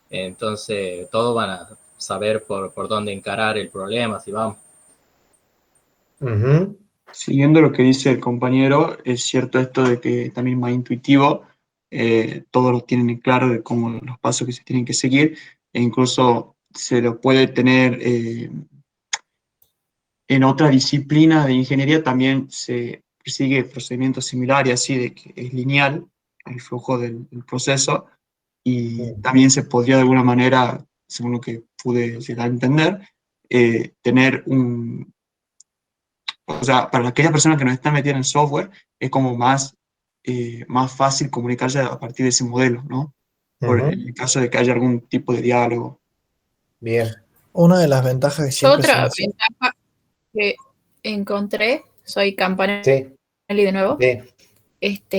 Entonces, todos van a saber por dónde encarar el problema, si vamos. Siguiendo lo que dice el compañero, es cierto esto de que también es más intuitivo, todos lo tienen en claro de cómo los pasos que se tienen que seguir, e incluso se lo puede tener en otra disciplina de ingeniería, también se sigue procedimientos similares, así de que es lineal el flujo del proceso, y también se podría de alguna manera, según lo que pude llegar a entender, tener o sea, para aquellas personas que no están metidas en software, es como más fácil comunicarse a partir de ese modelo, ¿no? Por el caso de que haya algún tipo de diálogo. Bien. Una de las ventajas que siempre Otra se menciona- ventaja que encontré, soy Campanelli Sí. de nuevo. Sí.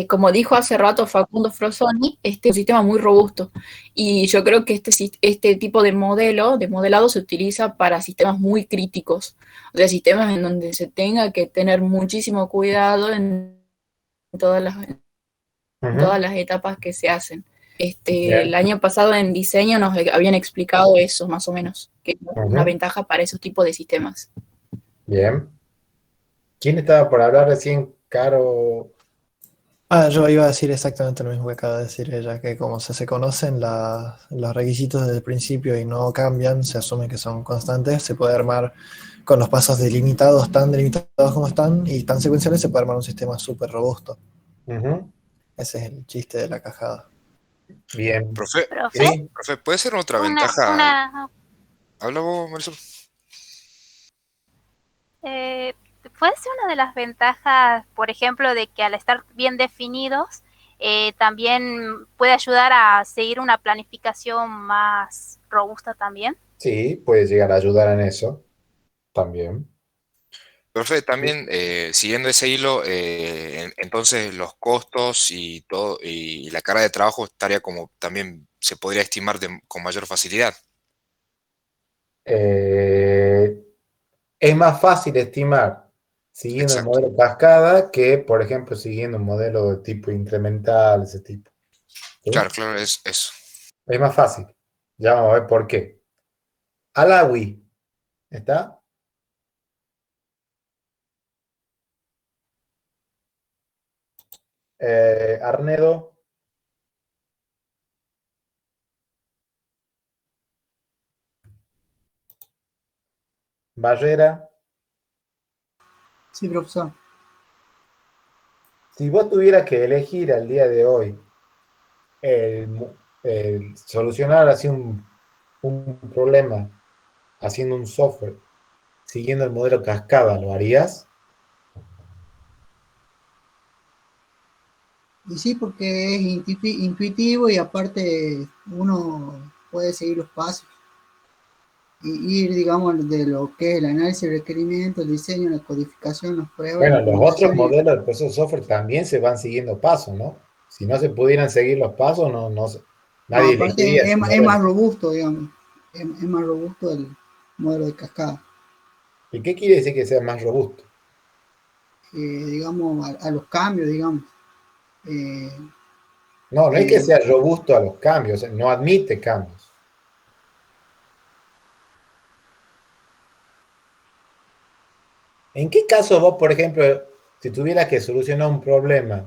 Como dijo hace rato Facundo Frosoni, es un sistema muy robusto. Y yo creo que este tipo de modelado se utiliza para sistemas muy críticos. O sea, sistemas en donde se tenga que tener muchísimo cuidado en todas las etapas que se hacen. El año pasado en diseño nos habían explicado eso, más o menos, que es una ventaja para esos tipos de sistemas. Bien. ¿Quién estaba por hablar recién, Caro? Yo iba a decir exactamente lo mismo que acaba de decir ella, que como se conocen los requisitos desde el principio y no cambian, se asume que son constantes, se puede armar con los pasos delimitados, tan delimitados como están, y tan secuenciales, se puede armar un sistema súper robusto. Ese es el chiste de la cajada. Bien. Profe, Profe, Sí, profe, ¿puede ser otra una, ventaja? una, Habla vos, Marisol. eh, puede ser una de las ventajas, por ejemplo, de que al estar bien definidos, también puede ayudar a seguir una planificación más robusta también. sí, puede llegar a ayudar en eso también. Profe, también siguiendo ese hilo, entonces los costos y todo y la carga de trabajo estaría como también se podría estimar con mayor facilidad. Eh, es más fácil estimar siguiendo el Exacto. modelo cascada que, por ejemplo, siguiendo un modelo de tipo incremental, ese tipo. ¿Sí? Claro, claro, es eso. Es más fácil. Ya vamos a ver por qué. Alawi, ¿está? Arnedo, Barrera. Sí, profesor. Si vos tuvieras que elegir al día de hoy solucionar así un problema haciendo un software, siguiendo el modelo cascada, ¿lo harías? Y sí, porque es intuitivo y aparte uno puede seguir los pasos y ir, digamos, de lo que es el análisis de requerimientos, el diseño, la codificación, las pruebas, la Bueno, los otros implementación. modelos del proceso de software también se van siguiendo pasos, ¿no? Si no se pudieran seguir los pasos, No, nadie elegiría aparte ese es modelo. más robusto, digamos. Es más robusto el modelo de cascada. ¿Y qué quiere decir que sea más robusto? Digamos, a los cambios, digamos. Eh, No, no es que que sea robusto a los cambios, no admite cambios. ¿En qué caso vos, por ejemplo, si tuvieras que solucionar un problema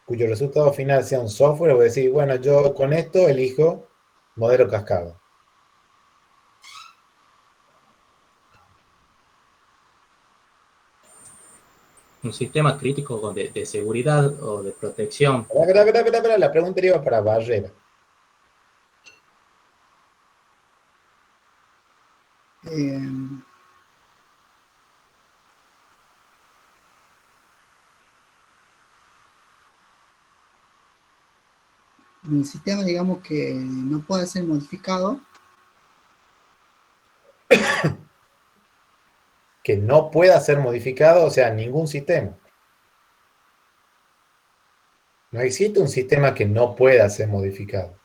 cuyo resultado final sea un software, vos decís, bueno, yo con esto elijo modelo cascada? Un sistema crítico de seguridad o de protección. Espera, la pregunta iba para Barrera. eh, un sistema, digamos, que no puede ser modificado. Que no pueda ser modificado, o sea, ningún sistema. No existe un sistema que no pueda ser modificado.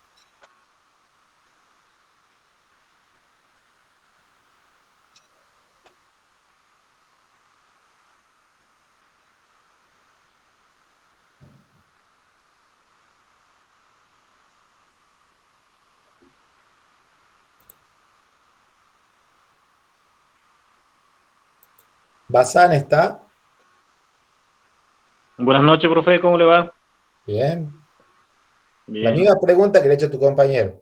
¿Bazán está? Buenas noches, profe, ¿cómo le va? Bien. La Bien. misma pregunta que le he hecho a tu compañero.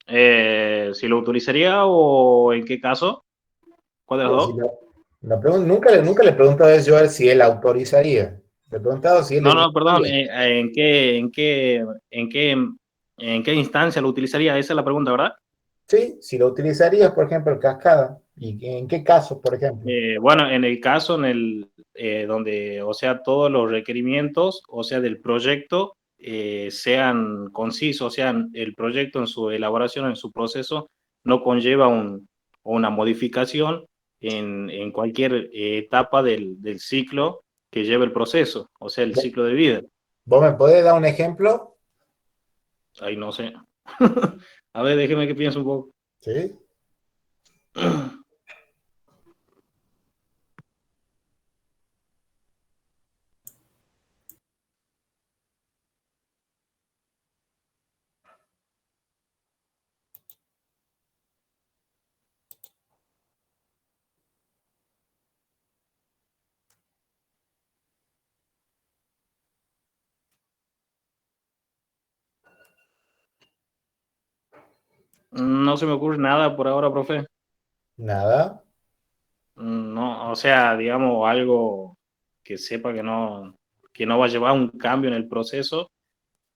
¿Si lo utilizaría o en qué caso? ¿Cuál de los No, si dos? no- no nunca le he preguntado yo a él si él autorizaría. Le he preguntado si él No, no, perdón, elegiría. ¿en qué instancia lo utilizaría? Esa es la pregunta, ¿verdad? Sí, si lo utilizarías, por ejemplo, en cascada. ¿Y en qué casos, por ejemplo? Bueno, en el caso donde, o sea, todos los requerimientos, o sea, del proyecto, sean concisos, o sea, el proyecto en su elaboración, en su proceso, no conlleva una modificación en cualquier etapa del ciclo que lleve el proceso, o sea, el ciclo de vida. ¿Vos me podés dar un ejemplo? Ahí no sé. A ver, déjeme que piense un poco. Sí. No se me ocurre nada por ahora, profe. Nada. No, o sea, digamos, algo que sepa que no va a llevar un cambio en el proceso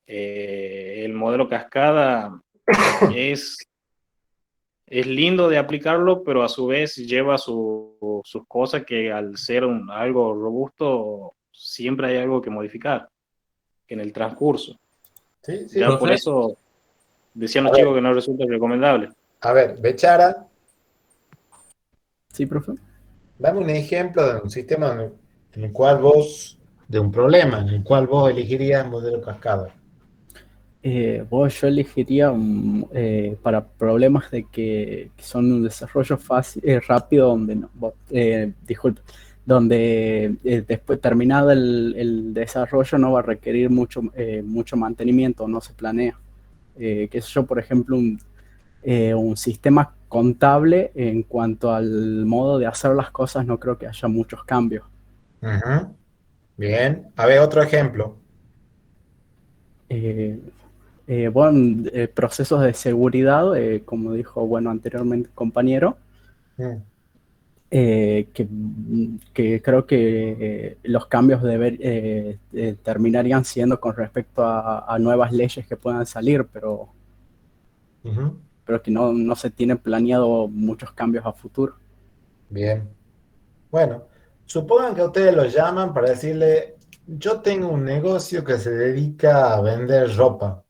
el modelo cascada es lindo de aplicarlo, pero a su vez lleva sus cosas que al ser algo robusto, siempre hay algo que modificar en el transcurso. Sí, Ya por profe. eso decían A los ver. chicos que no resulta recomendable. A ver, Bechara, Sí, profe. dame un ejemplo de un sistema en el cual vos, de un problema, en el cual vos elegirías modelo cascada. Yo elegiría para problemas de que son un desarrollo fácil, rápido, donde no, disculpe, donde después terminado el desarrollo no va a requerir mucho mantenimiento, no se planea. Que sé yo, por ejemplo, un sistema contable en cuanto al modo de hacer las cosas, no creo que haya muchos cambios. Ujú. Bien, a ver, otro ejemplo. Procesos de seguridad, como dijo anteriormente el compañero, Mm. que creo que los cambios terminarían siendo con respecto a nuevas leyes que puedan salir, pero Ujú. que no se tienen planeado muchos cambios a futuro. Bien. Bueno, supongan que a ustedes lo llaman para decirle, yo tengo un negocio que se dedica a vender ropa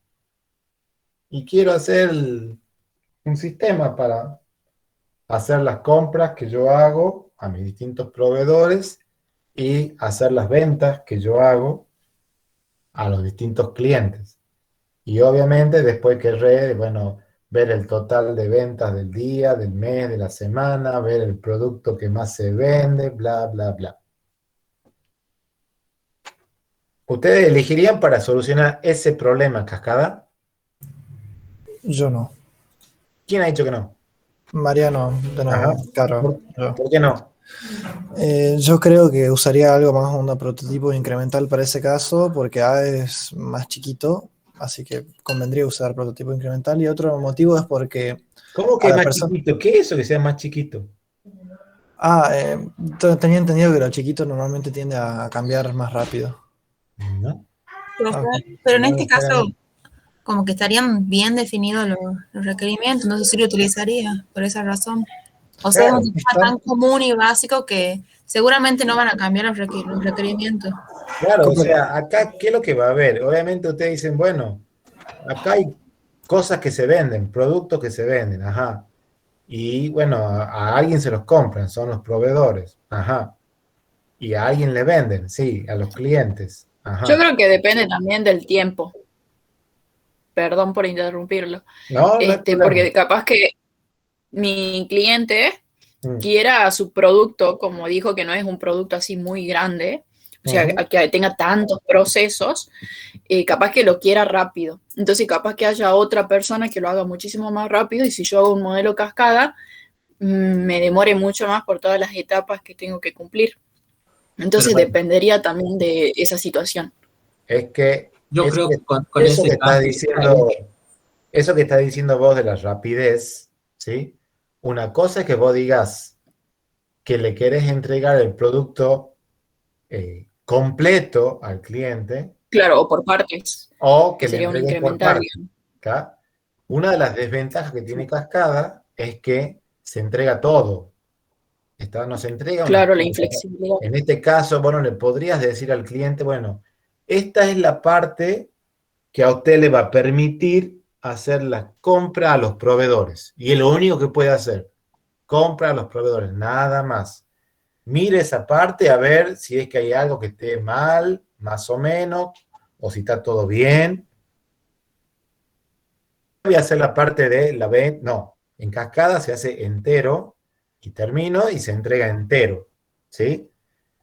y quiero hacer un sistema para hacer las compras que yo hago a mis distintos proveedores y hacer las ventas que yo hago a los distintos clientes. Y obviamente después querré, ver el total de ventas del día, del mes, de la semana, ver el producto que más se vende, bla, bla, bla. ¿Ustedes elegirían para solucionar ese problema, Cascada? Yo no. ¿Quién ha dicho que no? Mariano, de Ajá. nuevo, Caro. yo. ¿Por qué no? Yo creo que usaría algo más, un prototipo incremental para ese caso, porque A es más chiquito, así que convendría usar prototipo incremental. Y otro motivo es porque ¿Cómo que a es la más persona... chiquito? ¿Qué es eso que sea más chiquito? Tenía entendido que lo chiquito normalmente tiende a cambiar más rápido. ¿No? Profe, Ok. pero en No, este caso, como que estarían bien definidos los requerimientos, entonces sí lo utilizaría por esa razón. O sea, Claro, es un sistema tan común y básico que seguramente no van a cambiar los requerimientos. Claro, o sea, acá, ¿qué es lo que va a haber? Obviamente ustedes dicen, bueno, acá hay cosas que se venden, productos que se venden, ajá. Y bueno, a alguien se los compran, son los proveedores, ajá. Y a alguien le venden, sí, a los clientes, Yo ajá. creo que depende también del tiempo. Perdón por interrumpirlo. No, no hay problema. Porque capaz que mi cliente Mm. quiera su producto, como dijo, que no es un producto así muy grande, o sea, Ujú. que tenga tantos procesos, capaz que lo quiera rápido. Entonces, capaz que haya otra persona que lo haga muchísimo más rápido y si yo hago un modelo cascada, me demore mucho más por todas las etapas que tengo que cumplir. Entonces, Bueno, dependería también de esa situación. es que Yo eso creo que, que con eso ese que está caso, diciendo, eso que está diciendo vos de la rapidez, ¿sí? Una cosa es que vos digas que le querés entregar el producto completo al cliente Claro, o por partes, o que que le sería un entregues por incremental, parte. ¿Tá? Una de las desventajas que tiene Cascada es que se entrega todo. No se entrega una claro, la parte. inflexibilidad. En este caso, le podrías decir al cliente, esta es la parte que a usted le va a permitir hacer la compra a los proveedores. Y es lo único que puede hacer. Compra a los proveedores, nada más. Mire esa parte a ver si es que hay algo que esté mal, más o menos, o si está todo bien. Voy a hacer la parte de la venta. No, en cascada se hace entero y termino y se entrega entero. ¿Sí?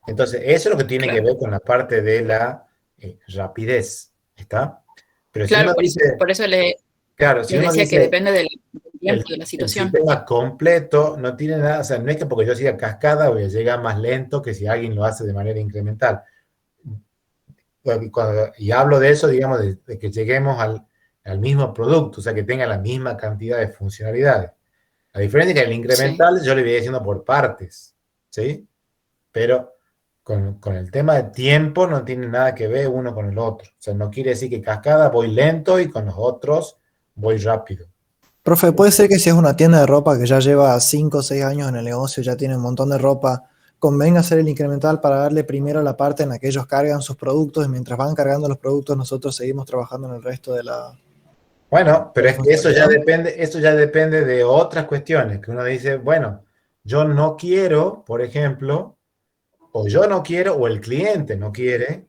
Entonces, eso es lo que tiene que ver con la parte de la rapidez. ¿Está? Pero si Claro, uno dice, por eso claro, si les uno decía que dice depende del tiempo, de la el situación. sistema completo, no tiene nada, o sea, no es que porque yo siga cascada voy a llegar más lento que si alguien lo hace de manera incremental. Y hablo de eso, digamos, de que lleguemos al mismo producto, o sea, que tenga la misma cantidad de funcionalidades. La diferencia es que el incremental yo le voy diciendo por partes, ¿sí? Pero con el tema de tiempo no tiene nada que ver uno con el otro. O sea, no quiere decir que cascada voy lento y con los otros voy rápido. Profe, ¿puede ser que si es una tienda de ropa que ya lleva 5 o 6 años en el negocio, ya tiene un montón de ropa, convenga hacer el incremental para darle primero la parte en la que ellos cargan sus productos y mientras van cargando los productos nosotros seguimos trabajando en el resto de la... Bueno, pero es que eso ya funcionalidad? depende de otras cuestiones, que uno dice, bueno, yo no quiero, por ejemplo, o yo no quiero, o el cliente no quiere,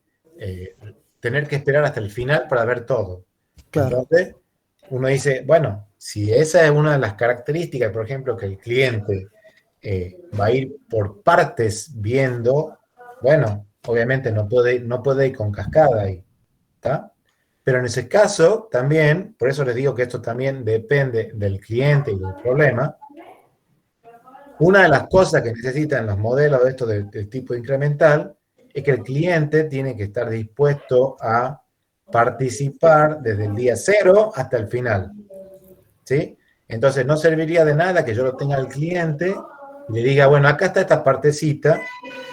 tener que esperar hasta el final para ver todo. Claro. Entonces, uno dice, bueno, si esa es una de las características, por ejemplo, que el cliente va a ir por partes viendo, bueno, obviamente no puede ir con cascada ahí, ¿está? Pero en ese caso también, por eso les digo que esto también depende del cliente y del problema. Una de las cosas que necesitan los modelos de esto del tipo incremental es que el cliente tiene que estar dispuesto a participar desde el día 0 hasta el final, ¿sí? Entonces no serviría de nada que yo lo tenga al cliente y le diga, bueno, acá está esta partecita,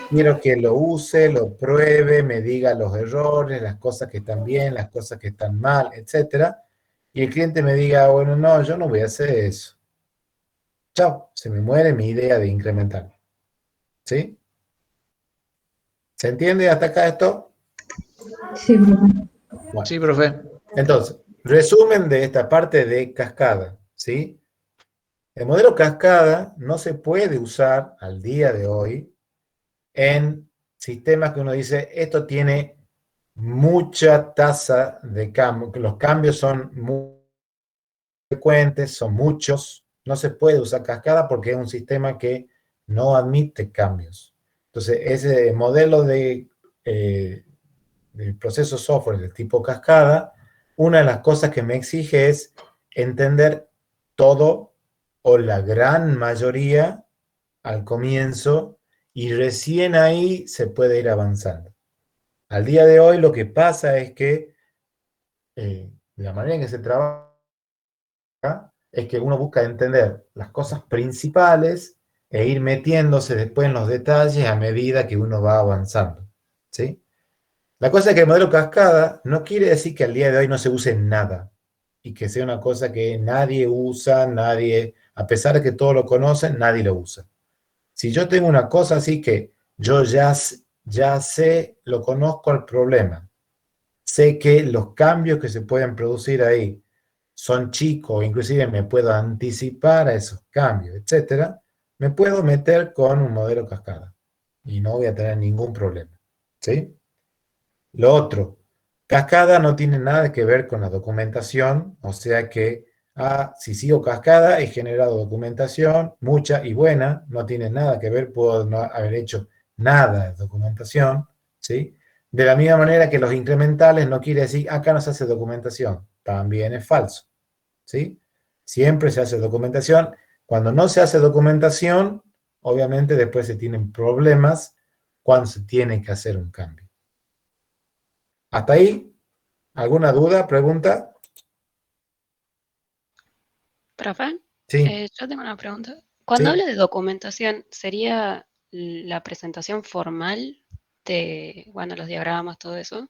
quiero que lo use, lo pruebe, me diga los errores, las cosas que están bien, las cosas que están mal, etc. Y el cliente me diga, bueno, no, yo no voy a hacer eso. Chao, se me muere mi idea de incrementar. ¿Sí? ¿Se entiende hasta acá esto? Sí, profe. Bueno, sí, profe. Entonces, resumen de esta parte de cascada, ¿sí? El modelo cascada no se puede usar al día de hoy en sistemas que uno dice, esto tiene mucha tasa de cambio, que los cambios son muy frecuentes, son muchos, no se puede usar cascada porque es un sistema que no admite cambios. Entonces, ese modelo de proceso software de tipo cascada, una de las cosas que me exige es entender todo o la gran mayoría al comienzo y recién ahí se puede ir avanzando. Al día de hoy lo que pasa es que la manera en que se trabaja es que uno busca entender las cosas principales e ir metiéndose después en los detalles a medida que uno va avanzando, ¿sí? La cosa es que el modelo cascada no quiere decir que al día de hoy no se use nada y que sea una cosa que nadie usa, a pesar de que todos lo conocen, nadie lo usa. Si yo tengo una cosa así que yo ya sé, lo conozco el problema, sé que los cambios que se pueden producir ahí son chicos, inclusive me puedo anticipar a esos cambios, etcétera, me puedo meter con un modelo cascada y no voy a tener ningún problema, ¿sí? Lo otro, cascada no tiene nada que ver con la documentación, o sea que, si sigo cascada he generado documentación, mucha y buena, no tiene nada que ver, puedo no haber hecho nada de documentación, ¿sí? De la misma manera que los incrementales no quiere decir, acá no se hace documentación, también es falso, ¿sí? Siempre se hace documentación. Cuando no se hace documentación, obviamente después se tienen problemas cuando se tiene que hacer un cambio. ¿Hasta ahí? ¿Alguna duda, pregunta? Profe, Sí. yo tengo una pregunta. Cuando Sí. habla de documentación, ¿sería la presentación formal de, bueno, los diagramas, todo eso?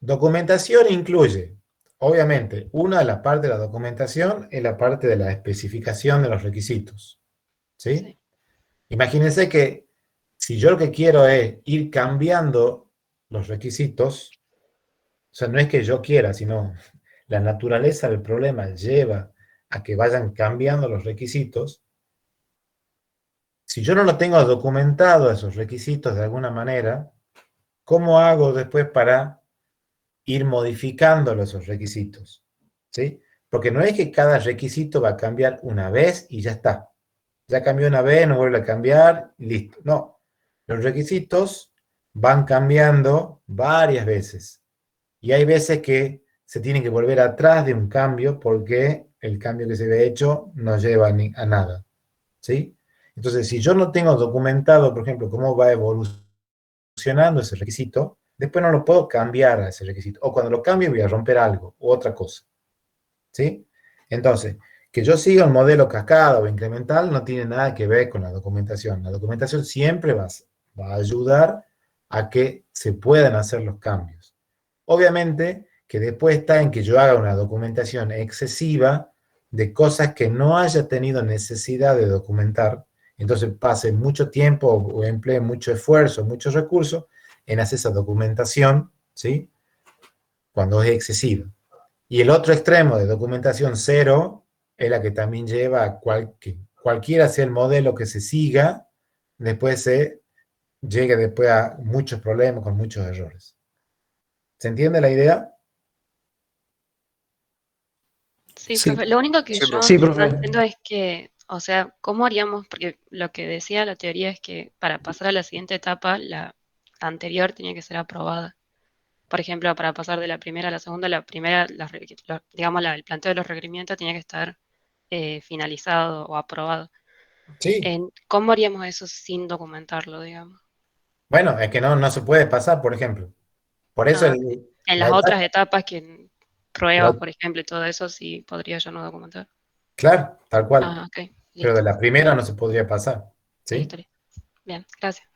Documentación incluye, obviamente, una de las partes de la documentación es la parte de la especificación de los requisitos, ¿sí? Imagínense que si yo lo que quiero es ir cambiando los requisitos, o sea, no es que yo quiera, sino la naturaleza del problema lleva a que vayan cambiando los requisitos. Si yo no lo tengo documentado esos requisitos de alguna manera, ¿cómo hago después para ir modificando esos requisitos? ¿Sí? Porque no es que cada requisito va a cambiar una vez y ya está. Ya cambió una vez, no vuelve a cambiar y listo. No. Los requisitos van cambiando varias veces. Y hay veces que se tiene que volver atrás de un cambio porque el cambio que se había hecho no lleva a nada, ¿sí? Entonces, si yo no tengo documentado, por ejemplo, cómo va evolucionando ese requisito, después no lo puedo cambiar a ese requisito. O cuando lo cambio voy a romper algo u otra cosa, ¿sí? Entonces, que yo siga un modelo cascada o incremental no tiene nada que ver con la documentación. La documentación siempre va va a ayudar a que se puedan hacer los cambios. Obviamente que después está en que yo haga una documentación excesiva de cosas que no haya tenido necesidad de documentar, entonces pase mucho tiempo o emplee mucho esfuerzo, muchos recursos en hacer esa documentación, ¿sí? Cuando es excesiva. Y el otro extremo de documentación cero es la que también lleva a cualquiera sea el modelo que se siga, después se llegue después a muchos problemas con muchos errores. ¿Se entiende la idea? Sí, Sí. profe. Lo único que Sí, yo profe. Sí, no profe. entiendo es que, o sea, ¿cómo haríamos? Porque lo que decía la teoría es que para pasar a la siguiente etapa, la anterior tenía que ser aprobada. Por ejemplo, para pasar de la primera a la segunda, la primera, digamos, el planteo de los requerimientos tenía que estar finalizado o aprobado. Sí. ¿Cómo haríamos eso sin documentarlo, digamos? Bueno, es que no se puede pasar, por ejemplo. Por eso En la las otras etapa, etapas, que pruebas, por ejemplo, y todo eso, sí podría yo no documentar. claro, tal cual. Ah, ok, Pero listo. de la primera no se podría pasar. ¿Sí? Listo, listo. Bien, gracias.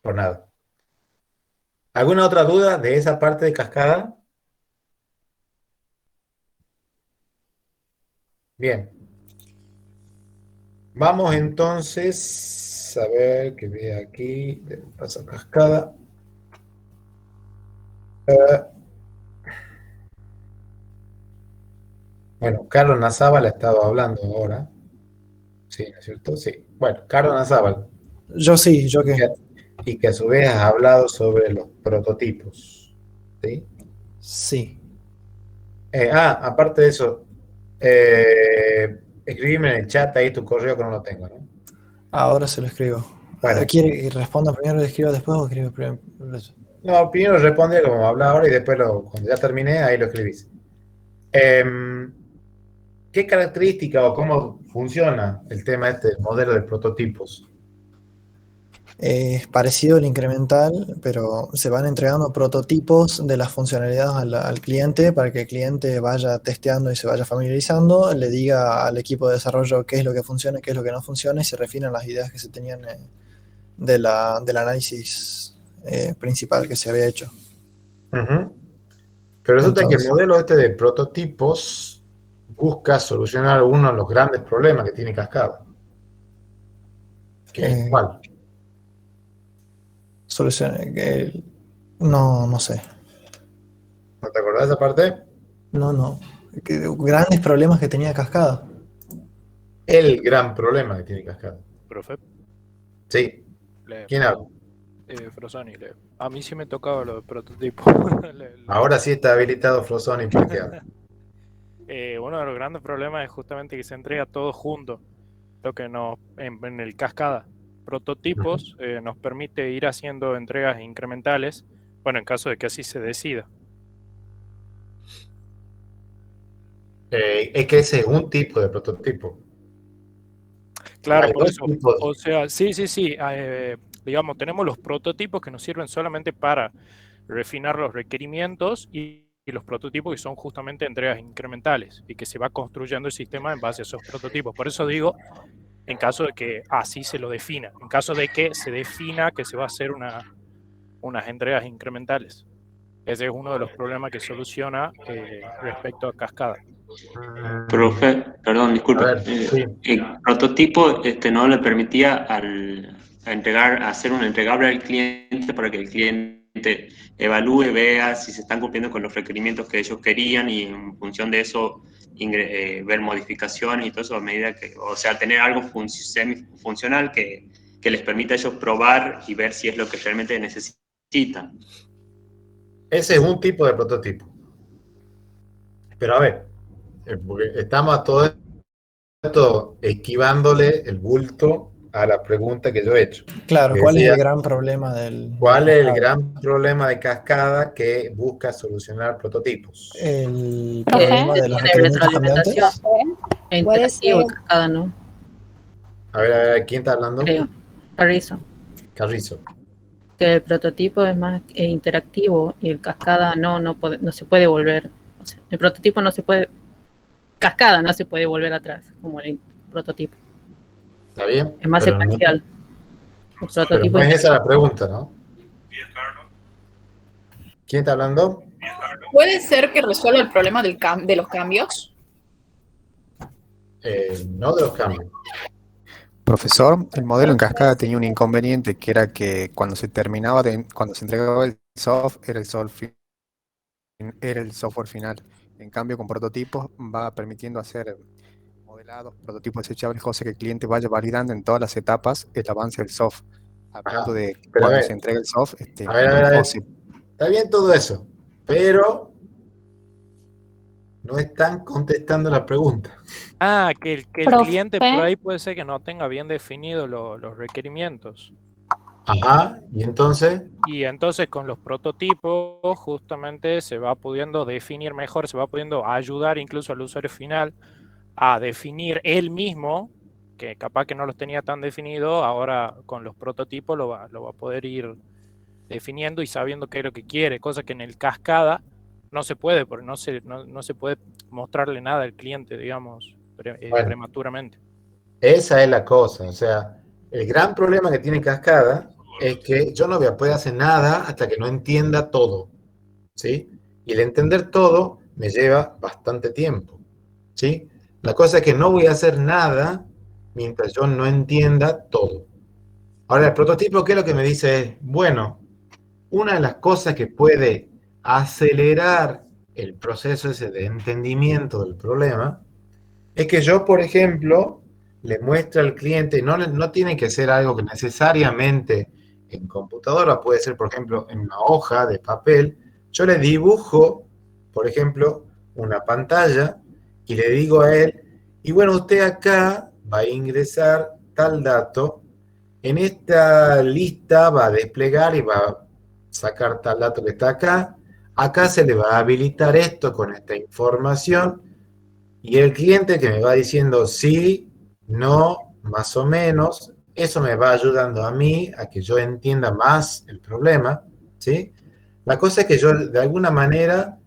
Por nada. ¿Alguna otra duda de esa parte de cascada? Bien. Vamos entonces a ver que vea aquí. Pasa cascada. Bueno, Carlos Nazábal ha estado hablando ahora. Sí, ¿no es cierto? Sí. Bueno, Carlos Nazábal. Yo sí, ¿yo qué? Y que a su vez has hablado sobre los prototipos. ¿Sí? Sí. Aparte de eso, escribime en el chat ahí tu correo que no lo tengo, ¿no? Ahora se lo escribo. Bueno. ¿Quiere que responda primero, le escribo después o escribo primero? No, primero responde como habla ahora y después cuando ya terminé, ahí lo escribís. ¿Qué característica o cómo funciona el tema del modelo de prototipos? Es parecido al incremental, pero se van entregando prototipos de las funcionalidades al cliente para que el cliente vaya testeando y se vaya familiarizando, le diga al equipo de desarrollo qué es lo que funciona, qué es lo que no funciona y se refinan las ideas que se tenían del análisis principal que se había hecho. Pero resulta que el modelo de prototipos busca solucionar uno de los grandes problemas que tiene Cascada. ¿Cuál? No sé. ¿No te acordás de esa parte? No. Grandes problemas que tenía Cascada. El gran problema que tiene Cascada. Profe. Sí. ¿Quién habla? Frosoni. A mí sí me tocaba lo de prototipo. Ahora sí está habilitado Frosoni porque uno de los grandes problemas es justamente que se entrega todo junto. Lo que en el Cascada prototipos nos permite ir haciendo entregas incrementales, bueno, en caso de que así se decida. Es que ese es un tipo de prototipo. Claro, Hay por dos eso. tipos. O sea, sí. Digamos, tenemos los prototipos que nos sirven solamente para refinar los requerimientos y los prototipos que son justamente entregas incrementales y que se va construyendo el sistema en base a esos prototipos. Por eso digo, en caso de que así se lo defina, en caso de que se defina que se va a hacer unas entregas incrementales. Ese es uno de los problemas que soluciona respecto a Cascada. Profe, perdón, disculpe. El prototipo no le permitía hacer un entregable al cliente para que el cliente evalúe, vea si se están cumpliendo con los requerimientos que ellos querían y en función de eso ver modificaciones y todo eso a medida que, o sea, tener algo semifuncional que les permita a ellos probar y ver si es lo que realmente necesitan. Ese es un tipo de prototipo. Pero a ver, porque estamos a todo esto esquivándole el bulto a la pregunta que yo he hecho. Claro, Que ¿cuál es decía, el gran problema ¿cuál es el gran problema de Cascada que busca solucionar prototipos? El problema de los Tiene requerimientos cambiantes. retroalimentación interactivo y Cascada no. A ver, ¿quién está hablando? Creo. Carrizo. Que el prototipo es más interactivo y el Cascada no se puede volver. O sea, el prototipo no se puede. Cascada no se puede volver atrás como el prototipo. ¿Está bien? Es más Pero secuencial. El Pero prototipo no es esa la interactivo. pregunta, ¿no? ¿Quién está hablando? ¿Puede ser que resuelva el problema de los cambios? No de los cambios. Profesor, el modelo en cascada tenía un inconveniente que era que cuando se cuando se entregaba el soft, era el software final. En cambio, con prototipos va permitiendo hacer modelados, prototipos desechables, cosa que el cliente vaya validando en todas las etapas el avance del soft. A punto de Pero a cuando ver, se entrega el soft, a ver, está bien todo eso, pero no están contestando la pregunta. Que el cliente por ahí puede ser que no tenga bien definido los requerimientos. Ajá, y entonces. Y entonces con los prototipos justamente se va pudiendo definir mejor, se va pudiendo ayudar incluso al usuario final a definir él mismo, que capaz que no los tenía tan definido, ahora con los prototipos lo va a poder ir definiendo y sabiendo qué es lo que quiere, cosa que en el cascada no se puede, porque no se puede mostrarle nada al cliente, digamos, Bueno. prematuramente. Esa es la cosa, o sea, el gran problema que tiene Cascada es que yo no voy a poder hacer nada hasta que no entienda todo, ¿sí? Y el entender todo me lleva bastante tiempo, ¿sí? La cosa es que no voy a hacer nada mientras yo no entienda todo. Ahora, el prototipo, ¿qué es lo que me dice? Es, bueno, una de las cosas que puede acelerar el proceso ese de entendimiento del problema es que yo, por ejemplo, le muestre al cliente, no tiene que ser algo que necesariamente en computadora, puede ser, por ejemplo, en una hoja de papel, yo le dibujo, por ejemplo, una pantalla y le digo a él, y bueno, usted acá va a ingresar tal dato, en esta lista va a desplegar y va a sacar tal dato que está acá se le va a habilitar esto con esta información, y el cliente que me va diciendo sí, no, más o menos, eso me va ayudando a mí a que yo entienda más el problema, ¿sí? La cosa es que yo de alguna manera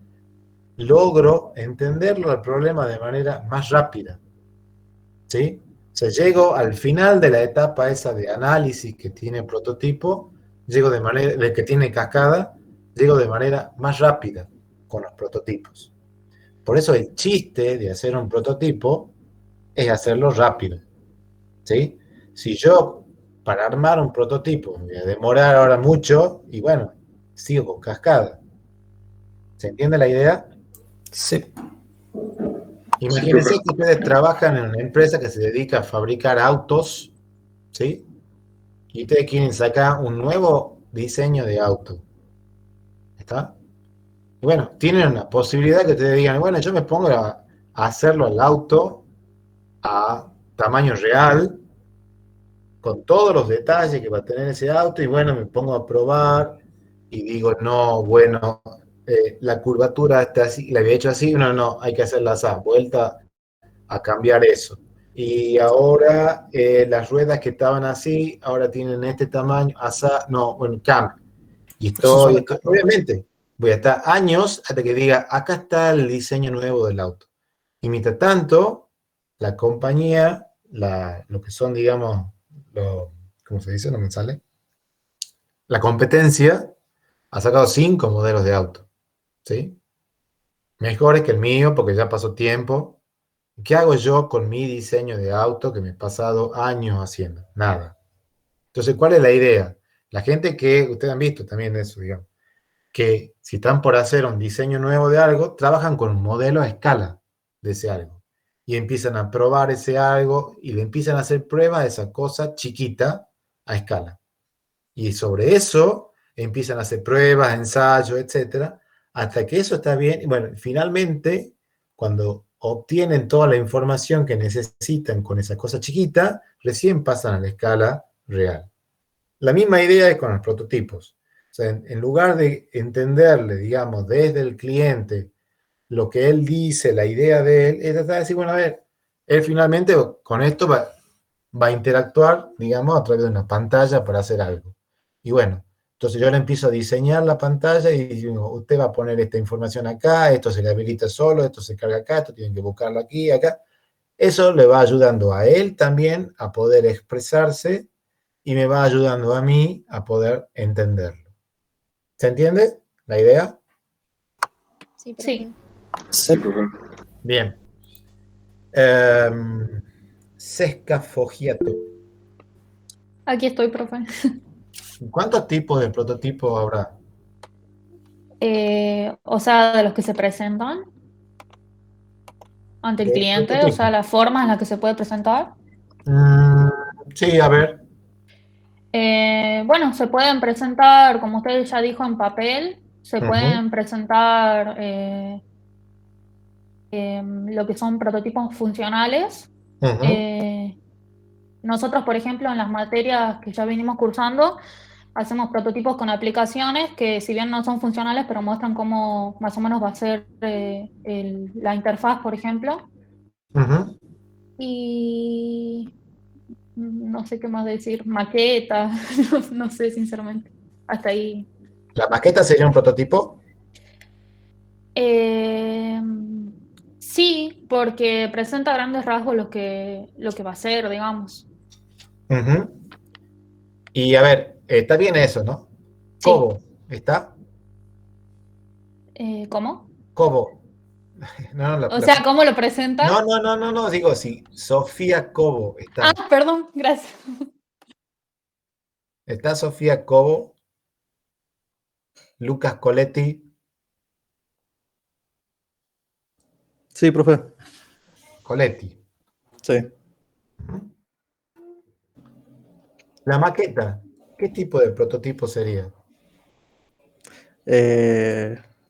logro entenderlo el problema de manera más rápida, ¿sí? O sea, llego al final de la etapa esa de análisis que tiene prototipo, que tiene cascada, llego de manera más rápida con los prototipos. Por eso el chiste de hacer un prototipo es hacerlo rápido, ¿sí? Si yo, para armar un prototipo, me voy a demorar ahora mucho, y bueno, sigo con cascada. ¿Se entiende la idea? Sí. Imagínense que ustedes trabajan en una empresa que se dedica a fabricar autos, ¿sí? Y ustedes quieren sacar un nuevo diseño de auto. ¿Está? Y bueno, tienen una posibilidad que ustedes digan, bueno, yo me pongo a hacerlo al auto a tamaño real, con todos los detalles que va a tener ese auto, y bueno, me pongo a probar y digo, no, bueno, la curvatura está así, la había hecho así, no, hay que hacerla así, vuelta a cambiar eso. Y ahora las ruedas que estaban así, ahora tienen este tamaño, así, no, bueno, cambio. Y obviamente, voy a estar años hasta que diga, acá está el diseño nuevo del auto. Y mientras tanto, la compañía, lo que son, digamos, ¿cómo se dice? No me sale. La competencia ha sacado 5 modelos de auto, ¿sí? Mejores que el mío porque ya pasó tiempo. ¿Qué hago yo con mi diseño de auto que me he pasado años haciendo? Nada. Entonces, ¿cuál es la idea? La gente que, ustedes han visto también eso, digamos, que si están por hacer un diseño nuevo de algo, trabajan con un modelo a escala de ese algo. Y empiezan a probar ese algo y le empiezan a hacer pruebas de esa cosa chiquita a escala. Y sobre eso empiezan a hacer pruebas, ensayos, etcétera, hasta que eso está bien. Y bueno, finalmente, cuando obtienen toda la información que necesitan con esa cosa chiquita, recién pasan a la escala real. La misma idea es con los prototipos. O sea, en lugar de entenderle, digamos, desde el cliente lo que él dice, la idea de él, es tratar de decir, bueno, a ver, él finalmente con esto va a interactuar, digamos, a través de una pantalla para hacer algo. Y bueno, entonces yo le empiezo a diseñar la pantalla y digo, usted va a poner esta información acá, esto se le habilita solo, esto se carga acá, esto tienen que buscarlo aquí, acá. Eso le va ayudando a él también a poder expresarse y me va ayudando a mí a poder entenderlo. ¿Se entiende la idea? Sí. Bien. Sesca Foggiato. Aquí estoy, profe. ¿Cuántos tipos de prototipos habrá? O sea, de los que se presentan ante el cliente, o sea, las formas en las que se puede presentar. Sí, a ver. Bueno, se pueden presentar, como usted ya dijo, en papel, se pueden presentar lo que son prototipos funcionales. Nosotros, por ejemplo, en las materias que ya venimos cursando, hacemos prototipos con aplicaciones que, si bien no son funcionales, pero muestran cómo más o menos va a ser la interfaz, por ejemplo. Y no sé qué más decir, maqueta, no sé, sinceramente. Hasta ahí. ¿La maqueta sería un prototipo? Sí, porque presenta a grandes rasgos lo que va a ser, digamos. Y a ver, está bien eso, ¿no? Sí. Cobo, ¿está? ¿Cómo? Cobo. O sea, ¿cómo lo presenta? No, digo sí. Sofía Cobo está. Ah, perdón, gracias. Está Sofía Cobo, Lucas Coletti. Sí, profe. Coletti. Sí. La maqueta, ¿qué tipo de prototipo sería?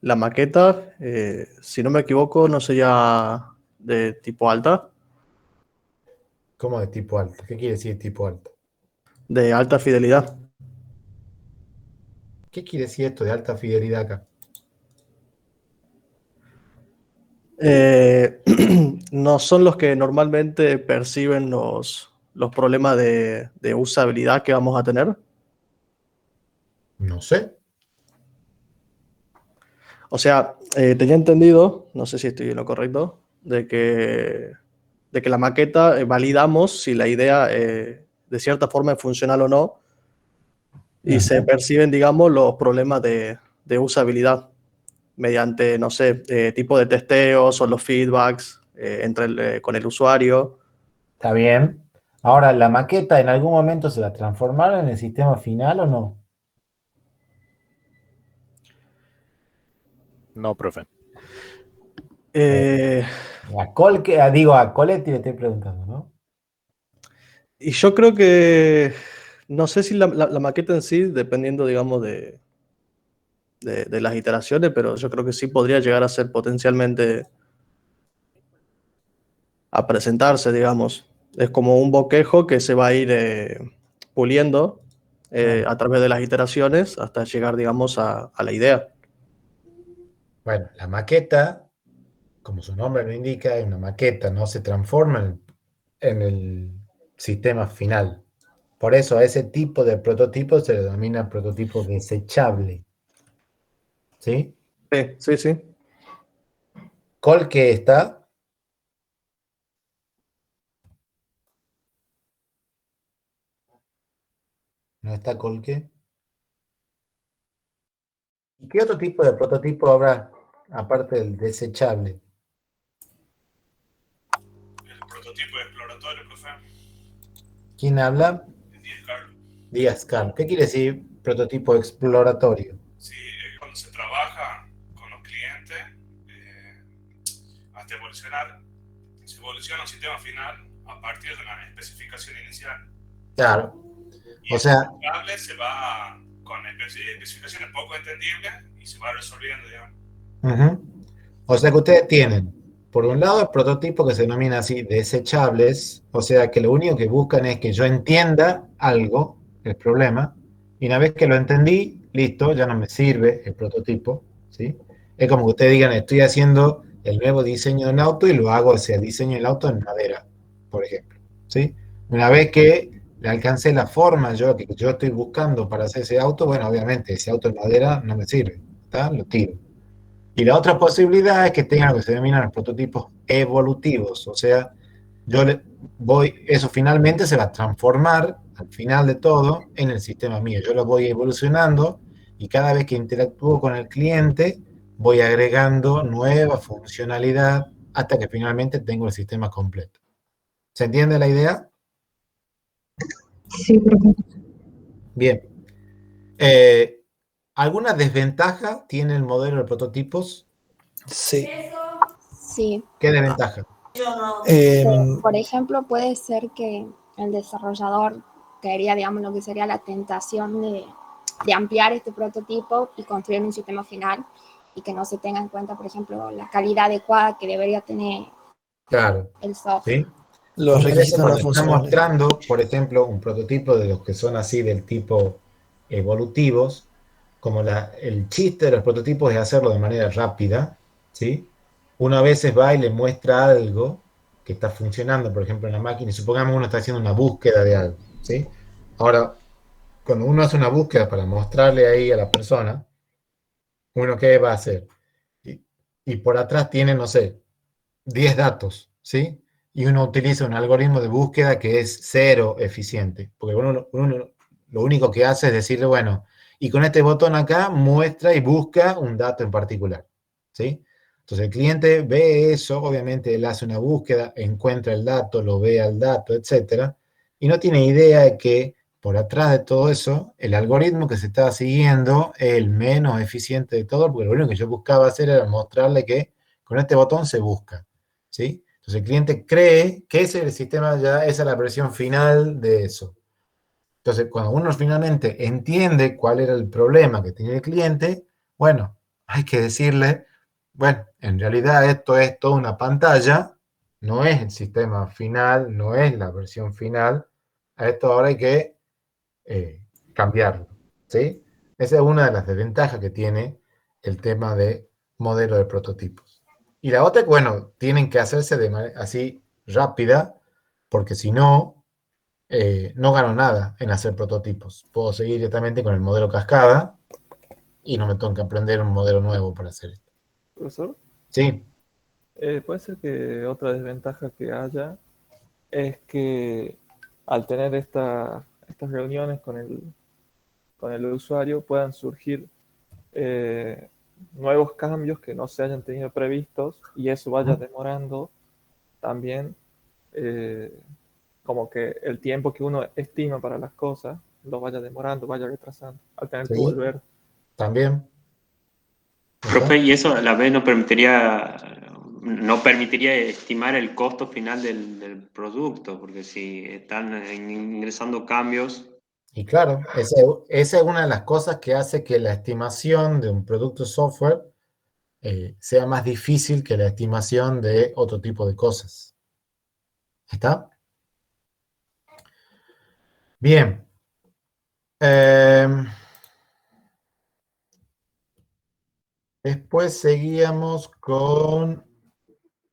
La maqueta, si no me equivoco, no sería de tipo alta. ¿Cómo de tipo alto? ¿Qué quiere decir tipo alto? De alta fidelidad. ¿Qué quiere decir esto de alta fidelidad acá? No son los que normalmente perciben los problemas de usabilidad que vamos a tener. No sé. O sea, tenía entendido, no sé si estoy en lo correcto, de que la maqueta validamos si la idea de cierta forma es funcional o no, y se perciben, digamos, los problemas de usabilidad mediante, no sé, tipo de testeos o los feedbacks con el usuario. Está bien. Ahora, ¿la maqueta en algún momento se va a transformar en el sistema final o no? No, profe. A Coletti le estoy preguntando, ¿no? Y yo creo que, no sé si la maqueta en sí, dependiendo, digamos, de las iteraciones, pero yo creo que sí podría llegar a ser potencialmente a presentarse, digamos. Es como un bosquejo que se va a ir puliendo a través de las iteraciones hasta llegar, digamos, a la idea. Bueno, la maqueta, como su nombre lo indica, es una maqueta, no se transforma en el sistema final. Por eso a ese tipo de prototipo se le denomina prototipo desechable. ¿Sí? Sí. Colque está. ¿No está Colque? ¿Y qué otro tipo de prototipo habrá, aparte del desechable? El prototipo exploratorio, profe. ¿Quién habla? Díaz Carlos. Díaz Carlos. ¿Qué quiere decir prototipo exploratorio? Sí, cuando se trabaja con los clientes, hasta evolucionar, se evoluciona un sistema final a partir de la especificación inicial. Claro. Y o sea, se va con especificaciones poco entendibles y se va resolviendo, digamos. O sea que ustedes tienen, por un lado, el prototipo que se denomina así, desechables, o sea que lo único que buscan es que yo entienda algo, el problema, y una vez que lo entendí, listo, ya no me sirve el prototipo, ¿sí? Es como que ustedes digan, estoy haciendo el nuevo diseño de un auto y lo hago hacia el diseño del auto en madera, por ejemplo, ¿sí? Una vez que le alcancé la forma que yo estoy buscando para hacer ese auto, bueno, obviamente ese auto en madera no me sirve, ¿está? Lo tiro. Y la otra posibilidad es que tengan lo que se denominan los prototipos evolutivos, o sea, eso finalmente se va a transformar al final de todo en el sistema mío. Yo lo voy evolucionando y cada vez que interactúo con el cliente voy agregando nueva funcionalidad hasta que finalmente tengo el sistema completo. ¿Se entiende la idea? Sí, profe. Bien. ¿Alguna desventaja tiene el modelo de prototipos? Sí. Sí. ¿Qué desventaja? Por ejemplo, puede ser que el desarrollador quería, digamos, lo que sería la tentación de ampliar este prototipo y construir un sistema final y que no se tenga en cuenta, por ejemplo, la calidad adecuada que debería tener Claro. el software. ¿Sí? Los Muchas veces requisitos no cuando está funcionales. mostrando, por ejemplo, un prototipo de los que son así del tipo evolutivos, como el chiste de los prototipos es hacerlo de manera rápida, ¿sí? Uno a veces va y le muestra algo que está funcionando, por ejemplo, en la máquina, y supongamos uno está haciendo una búsqueda de algo, ¿sí? Ahora, cuando uno hace una búsqueda para mostrarle ahí a la persona, uno ¿qué va a hacer? Y por atrás tiene, no sé, 10 datos, ¿sí? Y uno utiliza un algoritmo de búsqueda que es cero eficiente, porque uno lo único que hace es decirle, bueno, y con este botón acá muestra y busca un dato en particular, ¿sí? Entonces el cliente ve eso, obviamente él hace una búsqueda, encuentra el dato, lo ve al dato, etcétera, y no tiene idea de que por atrás de todo eso, el algoritmo que se estaba siguiendo es el menos eficiente de todo, porque lo único que yo buscaba hacer era mostrarle que con este botón se busca, ¿sí? Entonces el cliente cree que ese es el sistema, ya esa es la versión final de eso. Entonces, cuando uno finalmente entiende cuál era el problema que tenía el cliente, bueno, hay que decirle, bueno, en realidad esto es toda una pantalla, no es el sistema final, no es la versión final, a esto ahora hay que cambiarlo, ¿sí? Esa es una de las desventajas que tiene el tema de modelo de prototipos. Y la otra, bueno, tienen que hacerse de manera así rápida, porque si no, no gano nada en hacer prototipos. Puedo seguir directamente con el modelo cascada y no me tengo que aprender un modelo nuevo para hacer esto. Profesor, Sí, puede ser que otra desventaja que haya es que al tener estas reuniones con el usuario puedan surgir nuevos cambios que no se hayan tenido previstos y eso vaya demorando también como que el tiempo que uno estima para las cosas lo vaya demorando, vaya retrasando, al tener que sí, volver. también. Profe, y eso a la vez no permitiría estimar el costo final del producto, porque si están ingresando cambios. Y claro, esa es una de las cosas que hace que la estimación de un producto software sea más difícil que la estimación de otro tipo de cosas. ¿Está? Bien. Después seguíamos con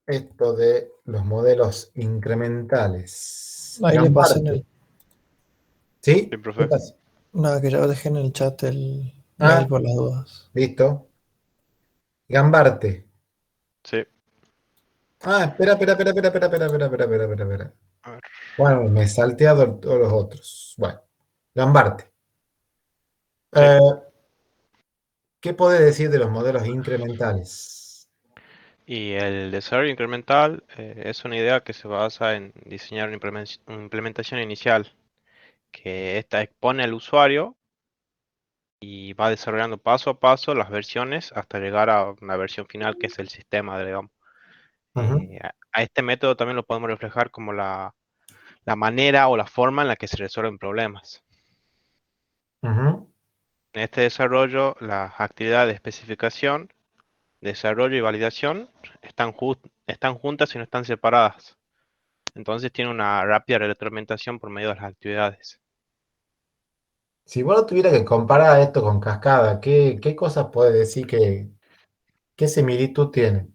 esto de los modelos incrementales. Ahí le pasé en Gambarte. el... ¿Sí? Sí, profe. ¿Qué pasa? Nada, que ya dejé en el chat el Ah, mail por las dudas. listo. Gambarte. Sí. Espera. Bueno, me he salteado todos los otros. Bueno, Gambarte. ¿Qué podés decir de los modelos incrementales? Y el desarrollo incremental es una idea que se basa en diseñar una implementación inicial, que esta expone al usuario y va desarrollando paso a paso las versiones hasta llegar a una versión final que es el sistema, digamos. A este método también lo podemos reflejar como la manera o la forma en la que se resuelven problemas. Ujú. En este desarrollo, las actividades de especificación, desarrollo y validación están juntas y no están separadas. Entonces tiene una rápida retroalimentación por medio de las actividades. Si vos tuviera que comparar esto con Cascada, ¿qué cosas puedes decir qué similitud tiene?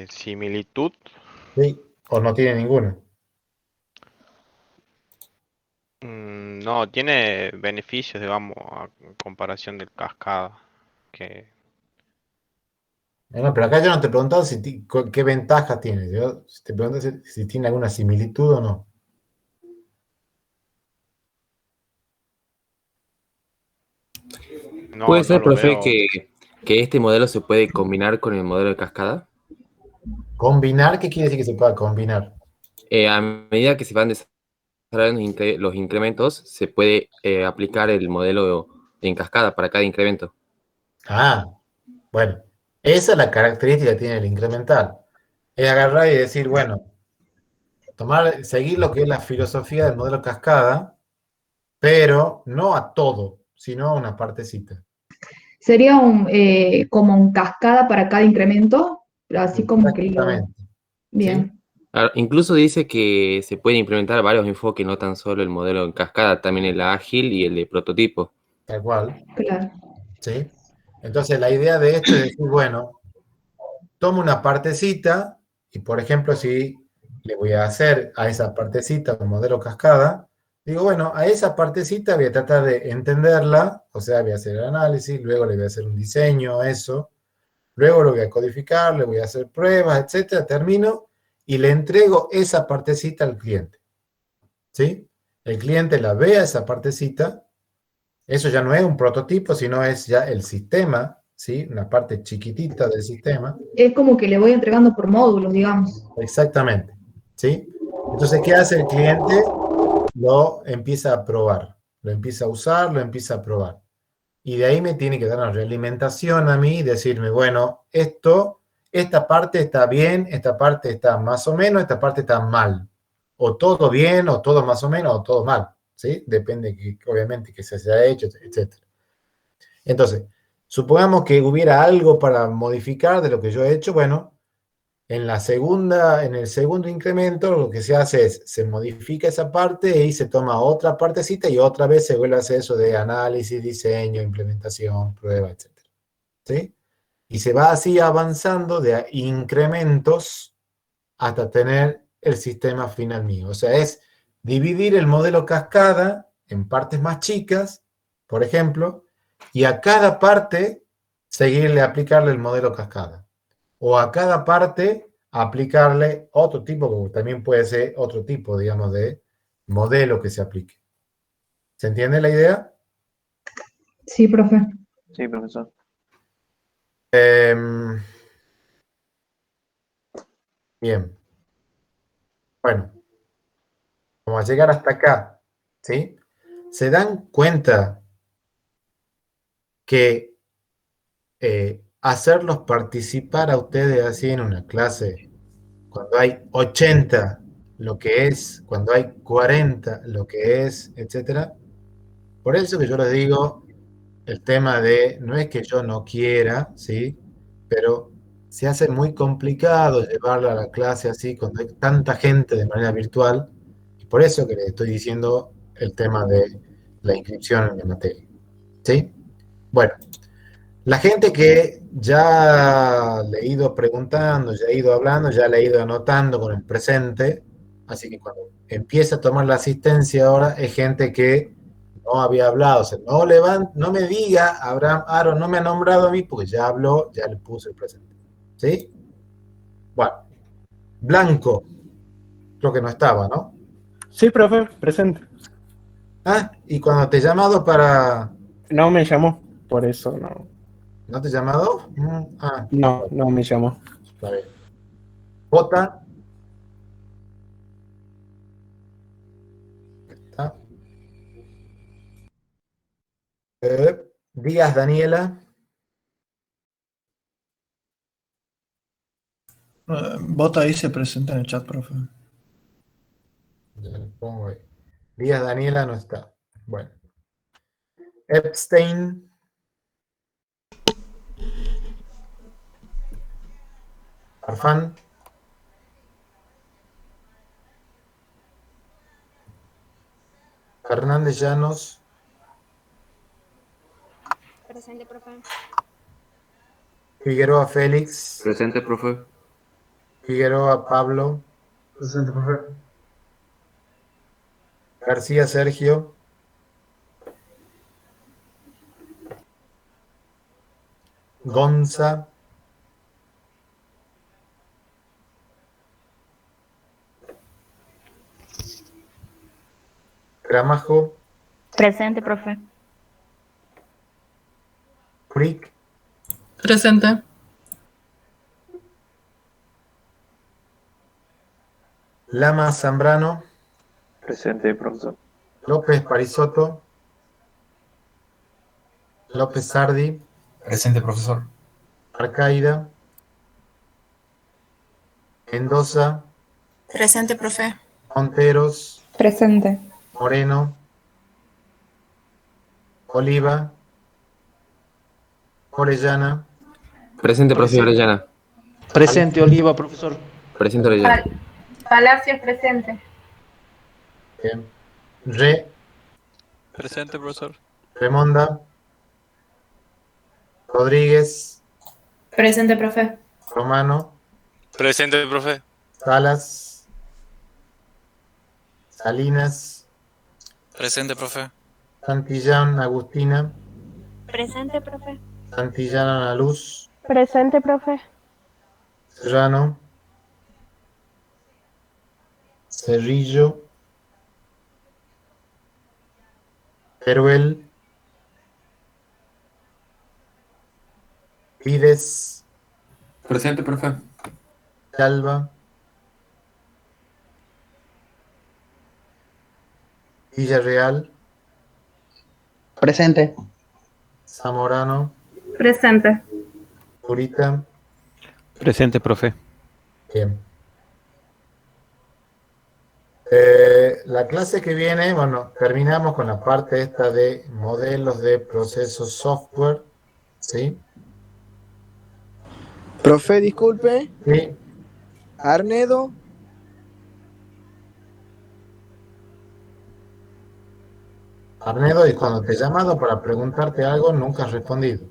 Similitud. ¿Sí? ¿O no tiene ninguna? No, tiene beneficios, digamos, a comparación del Cascada. Que No, pero acá yo no te he preguntado qué ventajas tiene. Yo te pregunto si tiene alguna similitud o no. No, ¿Puede no ser, lo profe, veo. que este modelo se puede combinar con el modelo de cascada? ¿Combinar? ¿Qué quiere decir que se pueda combinar? A medida que se van desarrollando los incrementos, se puede aplicar el modelo en cascada para cada incremento. Ah, bueno, esa es la característica que tiene el incremental. Es agarrar y decir, bueno, seguir lo que es la filosofía del modelo cascada, pero no a todo, sino a una partecita. Sería como un cascada para cada incremento, así como que lo... Exactamente. Bien. Ahora, incluso dice que se puede implementar varios enfoques, no tan solo el modelo en cascada, también el ágil y el de prototipo. Tal cual. Claro. ¿Sí? Entonces la idea de esto es decir, bueno, tomo una partecita y, por ejemplo, si le voy a hacer a esa partecita un modelo cascada, digo, bueno, a esa partecita voy a tratar de entenderla, o sea, voy a hacer el análisis, luego le voy a hacer un diseño a eso, luego lo voy a codificar, le voy a hacer pruebas, etcétera, termino y le entrego esa partecita al cliente. ¿Sí? El cliente la ve a esa partecita, eso ya no es un prototipo, sino es ya el sistema, ¿sí? Una parte chiquitita del sistema. Es como que le voy entregando por módulos, digamos. Exactamente, ¿sí? Entonces, ¿qué hace el cliente? Lo empieza a probar, lo empieza a usar, lo empieza a probar. Y de ahí me tiene que dar una realimentación a mí y decirme, bueno, esta parte está bien, esta parte está más o menos, esta parte está mal. O todo bien, o todo más o menos, o todo mal, ¿sí? Depende, obviamente, que se haya hecho, etc. Entonces, supongamos que hubiera algo para modificar de lo que yo he hecho, bueno, en el segundo incremento, lo que se hace es, se modifica esa parte y se toma otra partecita y otra vez se vuelve a hacer eso de análisis, diseño, implementación, prueba, etc. ¿Sí? Y se va así avanzando de incrementos hasta tener el sistema final mío. O sea, es dividir el modelo cascada en partes más chicas, por ejemplo, y a cada parte seguirle, aplicarle el modelo cascada. O a cada parte aplicarle otro tipo, como también puede ser otro tipo, digamos, de modelo que se aplique. ¿Se entiende la idea? Sí, profe. Sí, profesor. Bien. Bueno, vamos a llegar hasta acá, ¿sí? ¿Se dan cuenta que hacerlos participar a ustedes así en una clase, cuando hay 80 lo que es, cuando hay 40 lo que es, etcétera? Por eso que yo les digo el tema de, no es que yo no quiera, ¿sí? Pero se hace muy complicado llevarla a la clase así cuando hay tanta gente de manera virtual, y por eso que les estoy diciendo el tema de la inscripción en la materia, ¿sí? Bueno, la gente que ya le he ido preguntando, ya he ido hablando, ya le he ido anotando con el presente, así que cuando empieza a tomar la asistencia ahora, es gente que no había hablado, o sea, no me diga, Abraham Aaron no me ha nombrado a mí porque ya habló, ya le puse el presente, ¿sí? Bueno, Blanco, creo que no estaba, ¿no? Sí, profe, presente. Ah, y cuando te he llamado para... No me llamó, por eso no. ¿No te he llamado? No, no me llamó. Está bien. Jota. ¿Está? Díaz Daniela. Bota ahí se presenta en el chat, profe. Ya lo pongo ahí. Díaz Daniela no está. Bueno. Epstein. Farfán. Fernández Llanos. Presente, profe. Figueroa Félix. Presente, profe. Figueroa Pablo. Presente, profe. García Sergio. Gonza. Gramajo. Presente, profe. Crick, Presente. Lama Zambrano, Presente, profesor. López Parisotto, López Sardi, Presente, profesor. Arcaida, Mendoza, Presente, profe. Monteros, Presente. Moreno, Oliva, Orellana, Presente, profe Orellana. Presente, Oliva, profesor. Presente, Orellana. Palacios presente. Bien. Re, Presente, profesor. Remonda, Rodríguez, Presente, profe. Romano, Presente, profe. Salas, Salinas, Presente, profe. Santillán, Agustina, Presente, profe. Santillán, Ana Luz, Presente, profe. Serrano, Cerrillo, Teruel, Vides, Presente, profe. Alba, Villarreal, Presente. Zamorano, Presente. Purita. Presente, profe. Bien. La clase que viene, bueno, terminamos con la parte esta de modelos de procesos software, ¿sí? Profe, disculpe. Sí. Arnedo. Arnedo, y cuando te he llamado para preguntarte algo, nunca has respondido.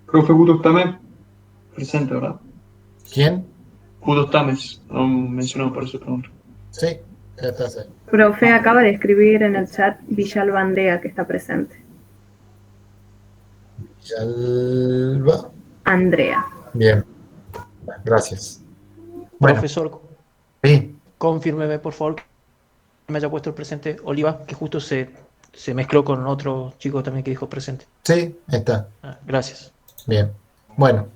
Profe Guto Tames, presente, ¿verdad? ¿Quién? Guto Tames, no mencionado por eso pregunta. Sí, ya estás ahí. Profe, acaba de escribir en el chat Villalba Andrea que está presente. Villalba. Andrea. Bien, gracias. Bueno. Profesor, sí. Confírmeme, por favor, que me haya puesto el presente Oliva, que justo se mezcló con otro chico también que dijo presente. Sí, está. Gracias. Bien. Bueno,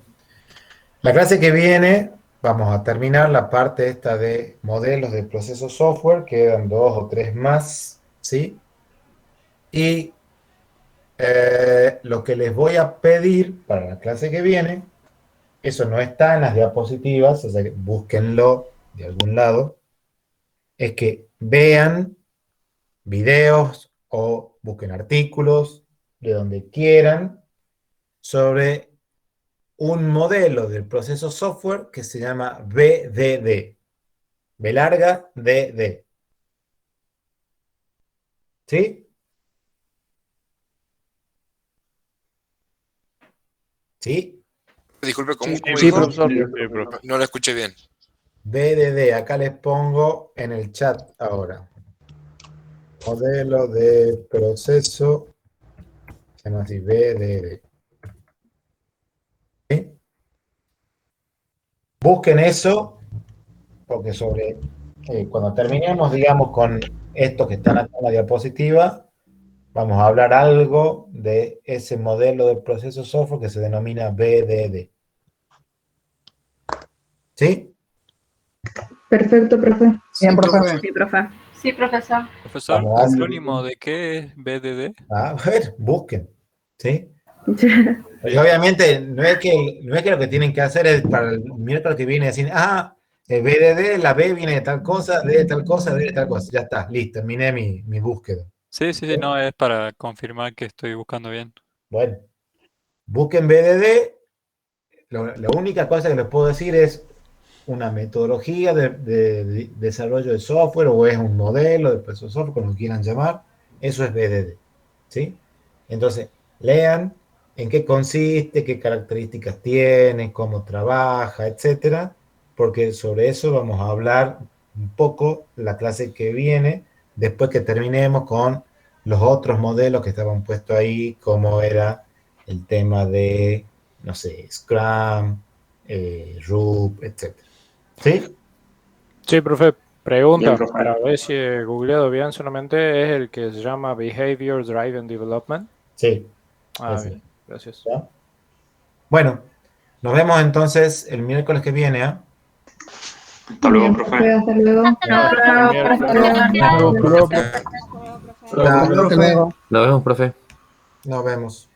la clase que viene vamos a terminar la parte esta de modelos de procesos software, quedan 2 o 3 más, ¿sí? Y lo que les voy a pedir para la clase que viene, eso no está en las diapositivas, o sea que búsquenlo de algún lado, es que vean videos o busquen artículos de donde quieran sobre un modelo del proceso software que se llama BDD. B larga DD. ¿Sí? ¿Sí? Disculpe, ¿cómo Sí, dijo? profesor. No lo escuché bien. BDD, acá les pongo en el chat ahora. Modelo de proceso, se llama así, BDD. ¿Sí? Busquen eso, porque cuando terminemos, digamos, con estos que están acá en la diapositiva, vamos a hablar algo de ese modelo de proceso software que se denomina BDD. ¿Sí? Perfecto, profe. Bien, profe. Sí, profe. Sí, profesor. Profesor, Vamos a hacer- acrónimo de qué es BDD? A ver, busquen. ¿Sí? Y obviamente no es que lo que tienen que hacer es para el miércoles que viene decir, el BDD, la B viene de tal cosa, D de tal cosa, D de tal cosa. Ya está, listo, terminé mi búsqueda. Sí, no, es para confirmar que estoy buscando bien. Bueno, busquen BDD. La única cosa que les puedo decir es una metodología de desarrollo de software o es un modelo de proceso de software, como lo quieran llamar. Eso es BDD. ¿Sí? Entonces, lean en qué consiste, qué características tiene, cómo trabaja, etcétera, porque sobre eso vamos a hablar un poco la clase que viene, después que terminemos con los otros modelos que estaban puestos ahí, como era el tema de, no sé, Scrum, Root, etcétera. ¿Sí? Sí, profe, pregunta, Bien, profe. para ver si he googleado bien, solamente es el que se llama Behavior Driven Development. Sí. Ah, ese. bien, gracias. ¿Ya? Bueno, nos vemos entonces el miércoles que viene, ¿ah? Hasta luego, profe. Hasta luego. Nos vemos, profe. Nos vemos.